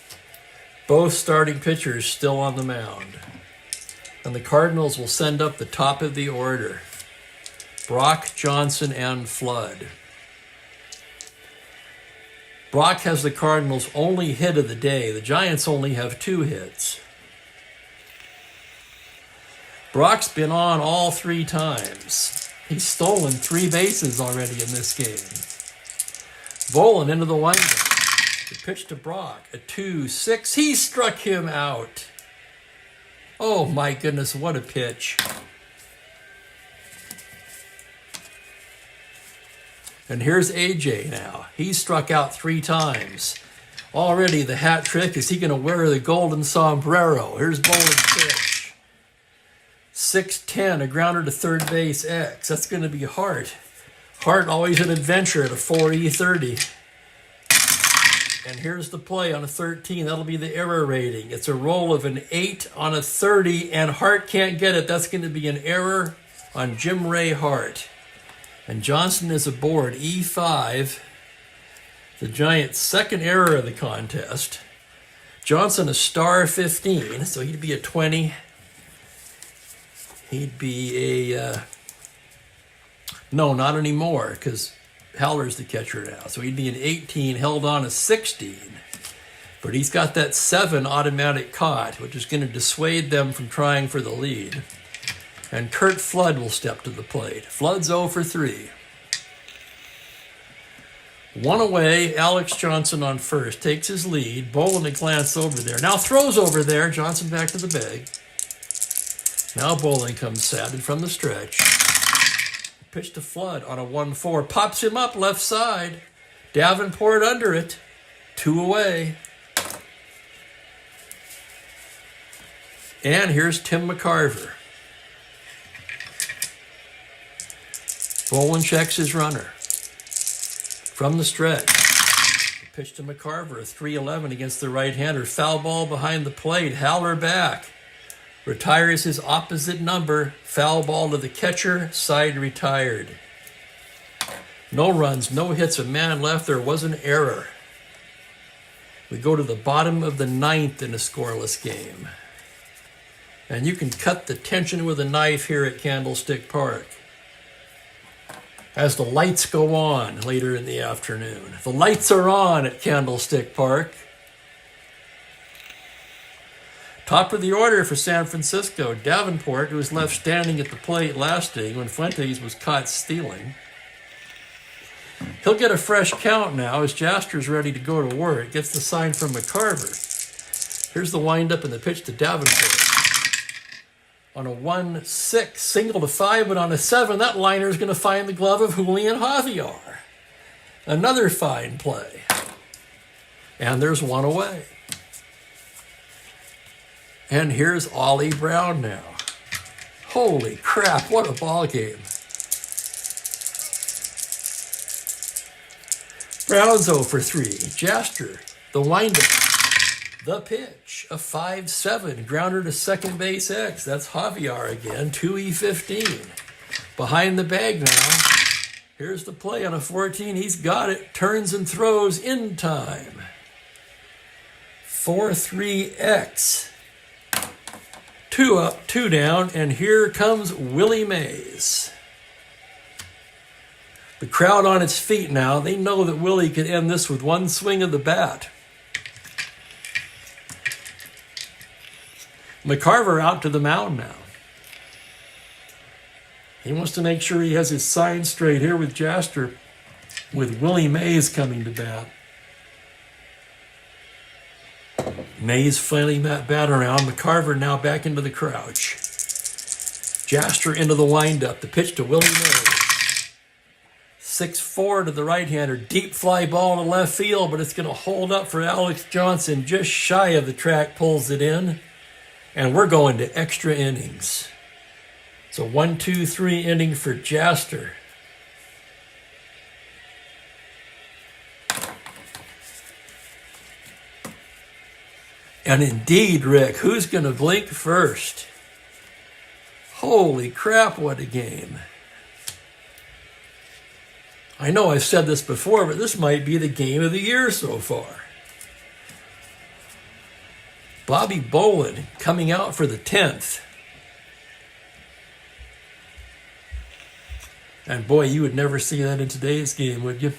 Both starting pitchers still on the mound. And the Cardinals will send up the top of the order. Brock, Johnson, and Flood. Brock has the Cardinals' only hit of the day. The Giants only have 2 hits. Brock's been on all 3 times. He's stolen 3 bases already in this game. Volan into the windup. The pitch to Brock. A 2-6. He struck him out. Oh my goodness, what a pitch. And here's AJ now. He struck out 3 times. Already the hat trick. Is he going to wear the golden sombrero? Here's Boland's pitch. 6-10, a grounder to third base X. That's going to be Hart. Hart always an adventure at a 4E30. And here's the play on a 13. That'll be the error rating. It's a roll of an 8 on a 30, and Hart can't get it. That's going to be an error on Jim Ray Hart. And Johnson is aboard, E5, the Giants' second error of the contest. Johnson a star 15, so he'd be a 20. He'd be a, no, not anymore, because Haller's the catcher now. So he'd be an 18, held on a 16. But he's got that 7 automatic caught, which is going to dissuade them from trying for the lead. And Curt Flood will step to the plate. Flood's 0 for 3. 1 away, Alex Johnson on first. Takes his lead. Boland a glance over there. Now throws over there. Johnson back to the bag. Now Boland comes saddled from the stretch. Pitch to Flood on a 1-4. Pops him up left side. Davenport under it. 2 away. And here's Tim McCarver. Boland checks his runner. From the stretch. The pitch to McCarver, a 3-11 against the right-hander. Foul ball behind the plate. Haller back. Retires his opposite number. Foul ball to the catcher. Side retired. No runs, no hits, a man left. There was an error. We go to the bottom of the 9th in a scoreless game. And you can cut the tension with a knife here at Candlestick Park. As the lights go on later in the afternoon. The lights are on at Candlestick Park. Top of the order for San Francisco, Davenport, who was left standing at the plate last inning when Fuentes was caught stealing. He'll get a fresh count now as Jaster's ready to go to work. Gets the sign from McCarver. Here's the windup and the pitch to Davenport. On a 1-6, single to 5, but on a 7, that liner is going to find the glove of Julian Javier. Another fine play. And there's 1 away. And here's Ollie Brown now. Holy crap, what a ball game. Brown's 0 for 3. Jaster, the windup. The pitch, a 5-7, grounder to second base X. That's Javier again, 2E15. Behind the bag now. Here's the play on a 14. He's got it, turns and throws in time. 4-3X. 2 up, 2 down, and here comes Willie Mays. The crowd on its feet now. They know that Willie could end this with 1 swing of the bat. McCarver out to the mound now. He wants to make sure he has his sign straight here with Jaster, with Willie Mays coming to bat. Mays flailing that bat around. McCarver now back into the crouch. Jaster into the windup. The pitch to Willie Mays. 6-4 to the right-hander. Deep fly ball to left field, but it's going to hold up for Alex Johnson. Just shy of the track, pulls it in. And we're going to extra innings. So 1-2-3 inning for Jaster. And indeed, Rick, who's going to blink first? Holy crap, what a game. I know I've said this before, but this might be the game of the year so far. Bobby Boland coming out for the 10th. And boy, you would never see that in today's game, would you?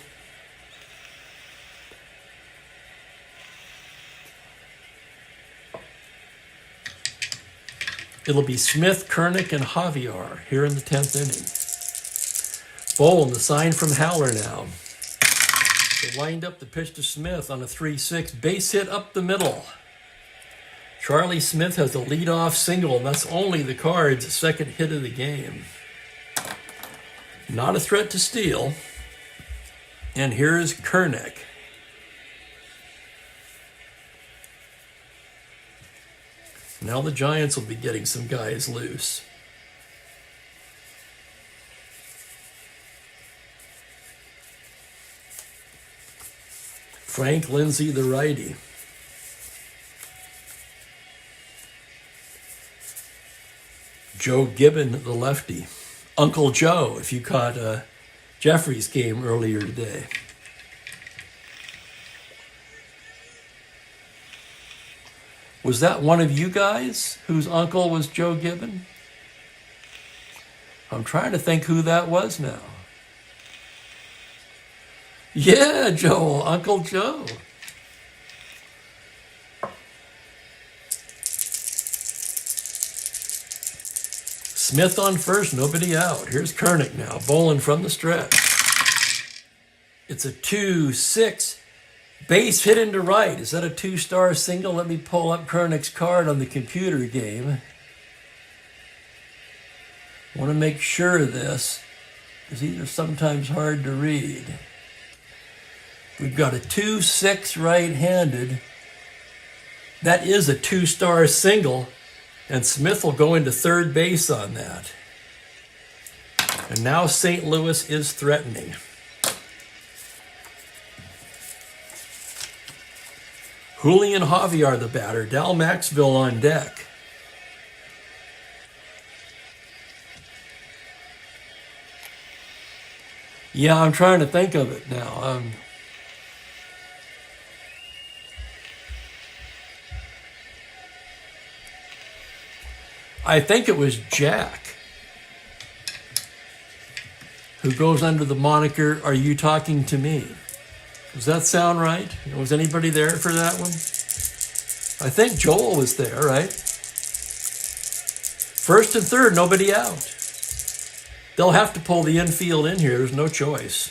It'll be Smith, Kernick, and Javier here in the 10th inning. Boland, the sign from Howler now. They lined up the pitch to Smith on a 3-6, base hit up the middle. Charlie Smith has a leadoff single, and that's only the Cards' second hit of the game. Not a threat to steal. And here's Kernick. Now the Giants will be getting some guys loose. Frank Lindsay, the righty. Joe Gibbon, the lefty. Uncle Joe, if you caught Jeffrey's game earlier today. Was that one of you guys whose uncle was Joe Gibbon? I'm trying to think who that was now. Yeah, Joel, Uncle Joe. Smith on first, nobody out. Here's Kernick now, bowling from the stretch. It's a 2-6. Base hit into right. Is that a 2-star single? Let me pull up Kernick's card on the computer game. Want to make sure of this, because these are sometimes hard to read. We've got a 2-6 right-handed. That is a 2-star single, and Smith will go into third base on that. And now St. Louis is threatening. Julian Javier, the batter. Dal Maxville on deck. Yeah, I'm trying to think of it now. I think it was Jack, who goes under the moniker, "Are you talking to me?" Does that sound right? Was anybody there for that one? I think Joel was there, right? First and third, nobody out. They'll have to pull the infield in here. There's no choice.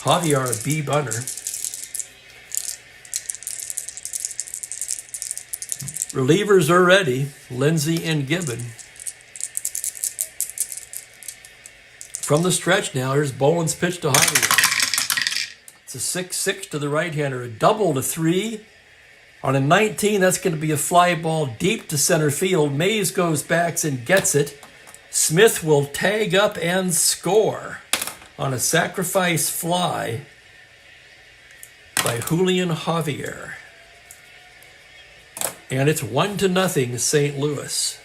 Javier, a B bunter. Relievers are ready. Lindsay and Gibbon. From the stretch now, here's Boland's pitch to Javier. It's a 6-6 to the right-hander. A double to 3. On a 19, that's going to be a fly ball deep to center field. Mays goes back and gets it. Smith will tag up and score on a sacrifice fly by Julian Javier. And it's 1-0 St. Louis.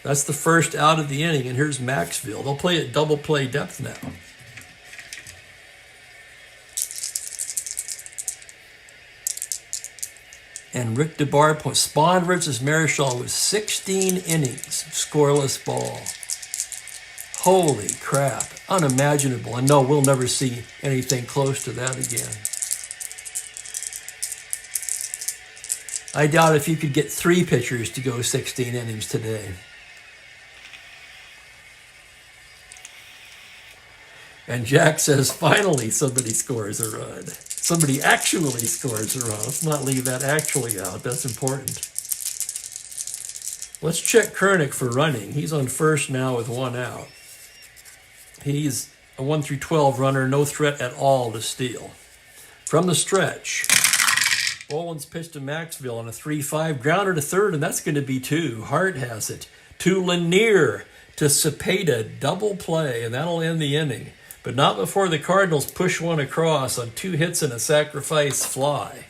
That's the first out of the inning, and here's Maxville. They'll play at double play depth now. And Rick DeBar points. Spahn versus Marichal was 16 innings, scoreless ball. Holy crap, unimaginable. And no, we'll never see anything close to that again. I doubt if you could get 3 pitchers to go 16 innings today. And Jack says, finally somebody scores a run. Somebody actually scores a run. Let's not leave that actually out. That's important. Let's check Kernick for running. He's on first now with 1 out. He's a 1-12 runner, no threat at all to steal. From the stretch, Boland's pitch to Maxville on a 3-5, grounder to third, and that's going to be 2. Hart has it. To Lanier, to Cepeda, double play, and that'll end the inning. But not before the Cardinals push one across on 2 hits and a sacrifice fly.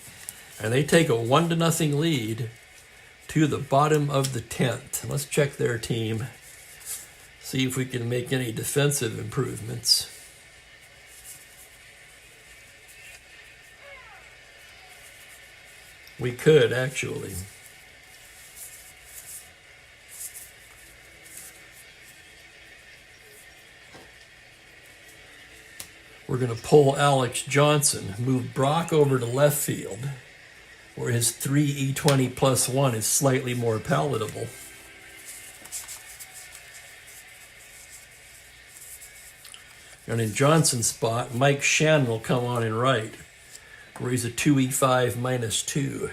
And they take a 1-0 lead to the bottom of the 10th. Let's check their team. See if we can make any defensive improvements. We could, actually. We're going to pull Alex Johnson, move Brock over to left field, where his 3E20 plus 1 is slightly more palatable. And in Johnson's spot, Mike Shannon will come on in right, where he's a 2E5 minus 2.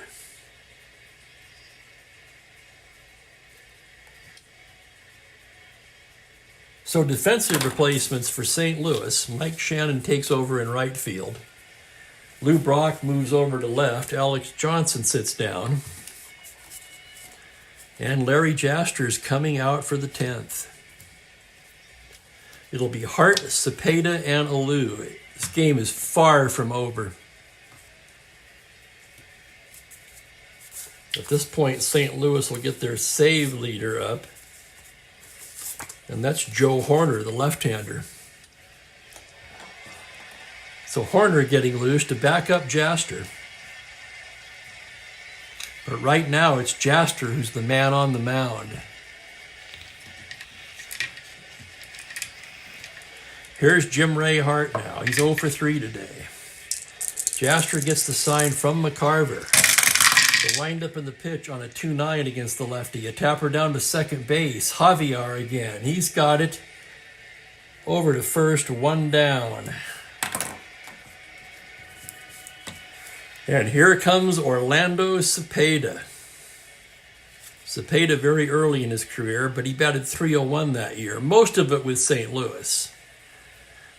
So defensive replacements for St. Louis. Mike Shannon takes over in right field. Lou Brock moves over to left. Alex Johnson sits down. And Larry Jaster's coming out for the 10th. It'll be Hart, Cepeda, and Alou. This game is far from over. At this point, St. Louis will get their save leader up. And that's Joe Horner, the left-hander. So Horner getting loose to back up Jaster. But right now it's Jaster who's the man on the mound. Here's Jim Ray Hart now. He's 0 for 3 today. Jaster gets the sign from McCarver. The windup in the pitch on a 2-9 against the lefty. A tapper down to second base. Javier again. He's got it. Over to first, 1 down. And here comes Orlando Cepeda. Cepeda very early in his career, but he batted .301 that year. Most of it with St. Louis,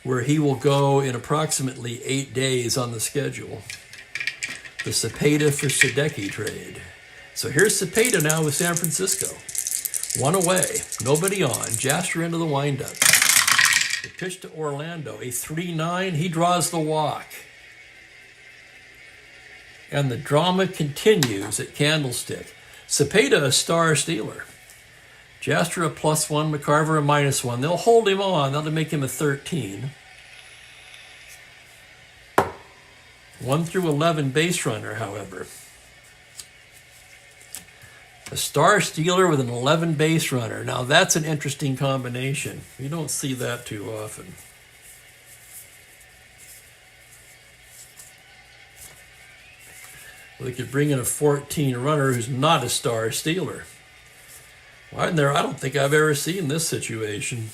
where he will go in approximately 8 days on the schedule. The Cepeda for Sadecki trade. So here's Cepeda now with San Francisco. 1 away, nobody on, Jaster into the windup. The pitch to Orlando, a 3-9, he draws the walk. And the drama continues at Candlestick. Cepeda a star stealer. Jaster a +1, McCarver a -1. They'll hold him on, that'll make him a 13. 1 through 11 base runner, however. A star stealer with an 11 base runner. Now that's an interesting combination. You don't see that too often. Well, they could bring in a 14 runner who's not a star stealer. Why in there? I don't think I've ever seen this situation.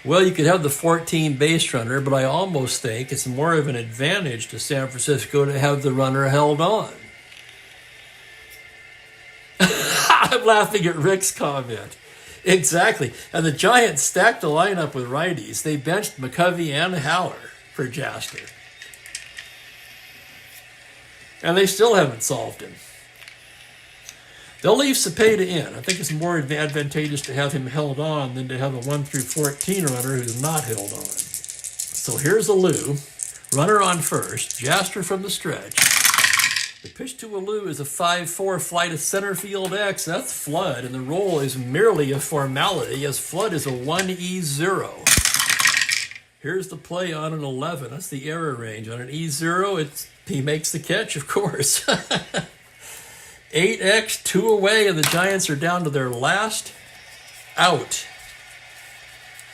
Well, you could have the 14 base runner, but I almost think it's more of an advantage to San Francisco to have the runner held on. I'm laughing at Rick's comment. Exactly. And the Giants stacked the lineup with righties. They benched McCovey and Haller for Jaster. And they still haven't solved him. They'll leave Cepeda in. I think it's more advantageous to have him held on than to have a 1 through 14 runner who's not held on. So here's Alou, runner on first, Jaster from the stretch. The pitch to Alou is a 5-4 flight of center field X. That's Flood, and the roll is merely a formality, as Flood is a 1E0. Here's the play on an 11. That's the error range. On an E0, he makes the catch, of course. 8X, 2 away, and the Giants are down to their last out.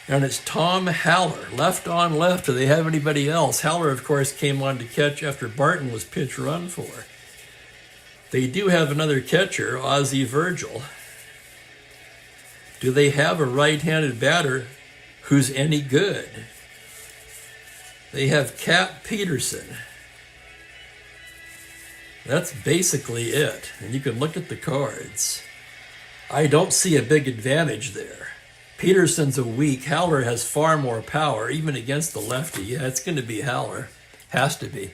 And it's Tom Haller, left on left. Do they have anybody else? Haller, of course, came on to catch after Barton was pitch run for. They do have another catcher, Ozzie Virgil. Do they have a right-handed batter who's any good? They have Cap Peterson. That's basically it. And you can look at the cards. I don't see a big advantage there. Peterson's a weak. Haller has far more power, even against the lefty. Yeah, it's going to be Haller. Has to be.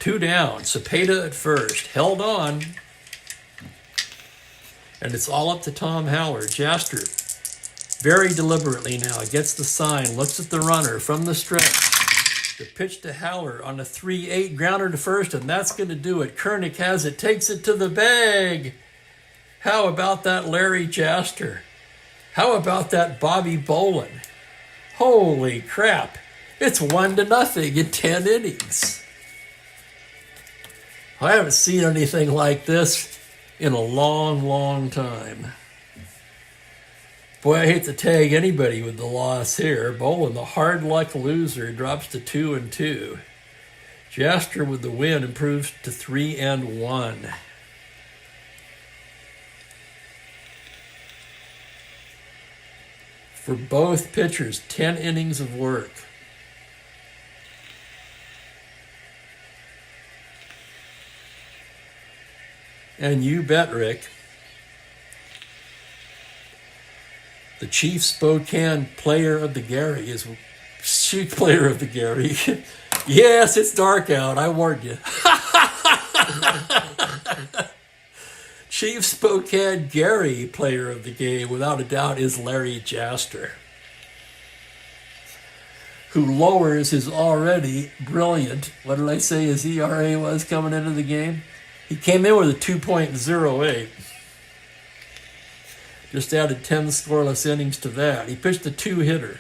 2 down. Cepeda at first. Held on. And it's all up to Tom Haller. Jaster, very deliberately now, gets the sign, looks at the runner from the stretch. The pitch to Haller on a 3-8 grounder to first, and that's going to do it. Kernick has it, takes it to the bag. How about that Larry Jaster? How about that Bobby Bolin? Holy crap. It's 1-0 in 10 innings. I haven't seen anything like this in a long, long time. Boy, I hate to tag anybody with the loss here. Bolin, the hard luck loser, drops to 2-2. Jaster with the win improves to 3-1. For both pitchers, 10 innings of work. And you bet, Rick, the Chief Spokane player of the Gary is Chief player of the Gary. Yes, it's dark out. I warned you. Chief Spokane Gary player of the game, without a doubt, is Larry Jaster, who lowers his already brilliant, what did I say his ERA was coming into the game? He came in with a 2.08. Just added 10 scoreless innings to that. He pitched a 2-hitter.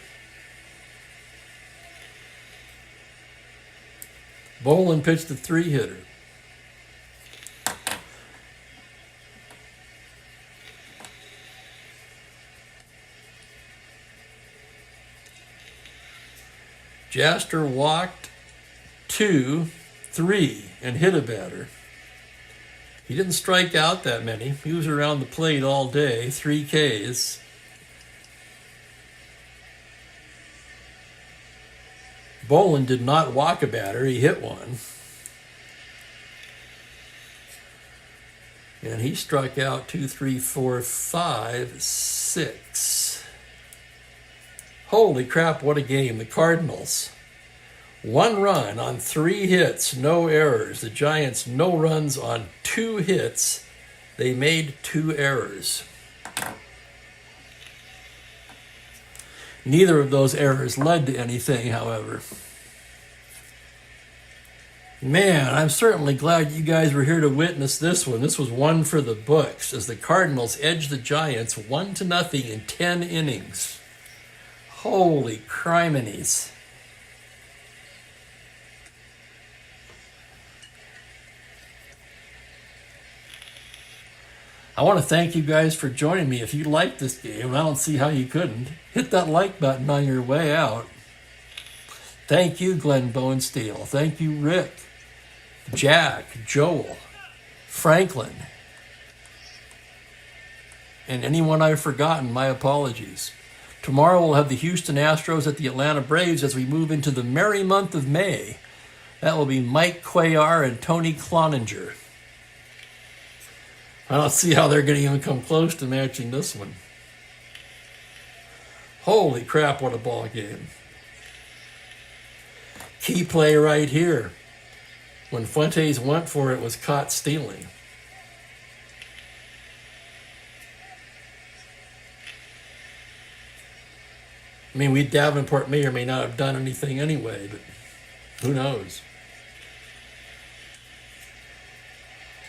Bolin pitched a 3-hitter. Jaster walked 2, 3, and hit a batter. He didn't strike out that many. He was around the plate all day, 3 Ks. Bolin did not walk a batter. He hit one. And he struck out 2, 3, 4, 5, 6. Holy crap, what a game. The Cardinals, 1 run on 3 hits, no errors. The Giants, no runs on 2 hits. They made 2 errors. Neither of those errors led to anything, however. Man, I'm certainly glad you guys were here to witness this one. This was one for the books as the Cardinals edged the Giants 1-0 in 10 innings. Holy criminies. I want to thank you guys for joining me. If you liked this game, and I don't see how you couldn't, hit that like button on your way out. Thank you, Glenn Bonesteel. Thank you, Rick, Jack, Joel, Franklin, and anyone I've forgotten, my apologies. Tomorrow we'll have the Houston Astros at the Atlanta Braves as we move into the merry month of May. That will be Mike Cuellar and Tony Cloninger. I don't see how they're going to even come close to matching this one. Holy crap, what a ball game. Key play right here. When Fuentes went for it, was caught stealing. I mean, Davenport may or may not have done anything anyway, but who knows?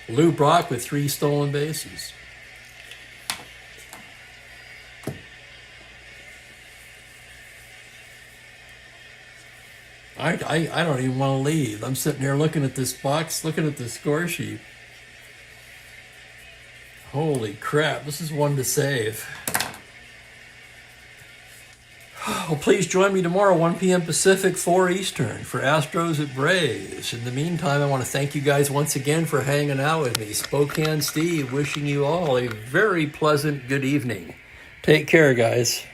Lou Brock with 3 stolen bases. I don't even want to leave. I'm sitting here looking at this box, looking at the score sheet. Holy crap, this is one to save. Well, please join me tomorrow, 1 p.m. Pacific, 4 Eastern, for Astros at Braves. In the meantime, I want to thank you guys once again for hanging out with me. Spokane Steve wishing you all a very pleasant good evening. Take care, guys.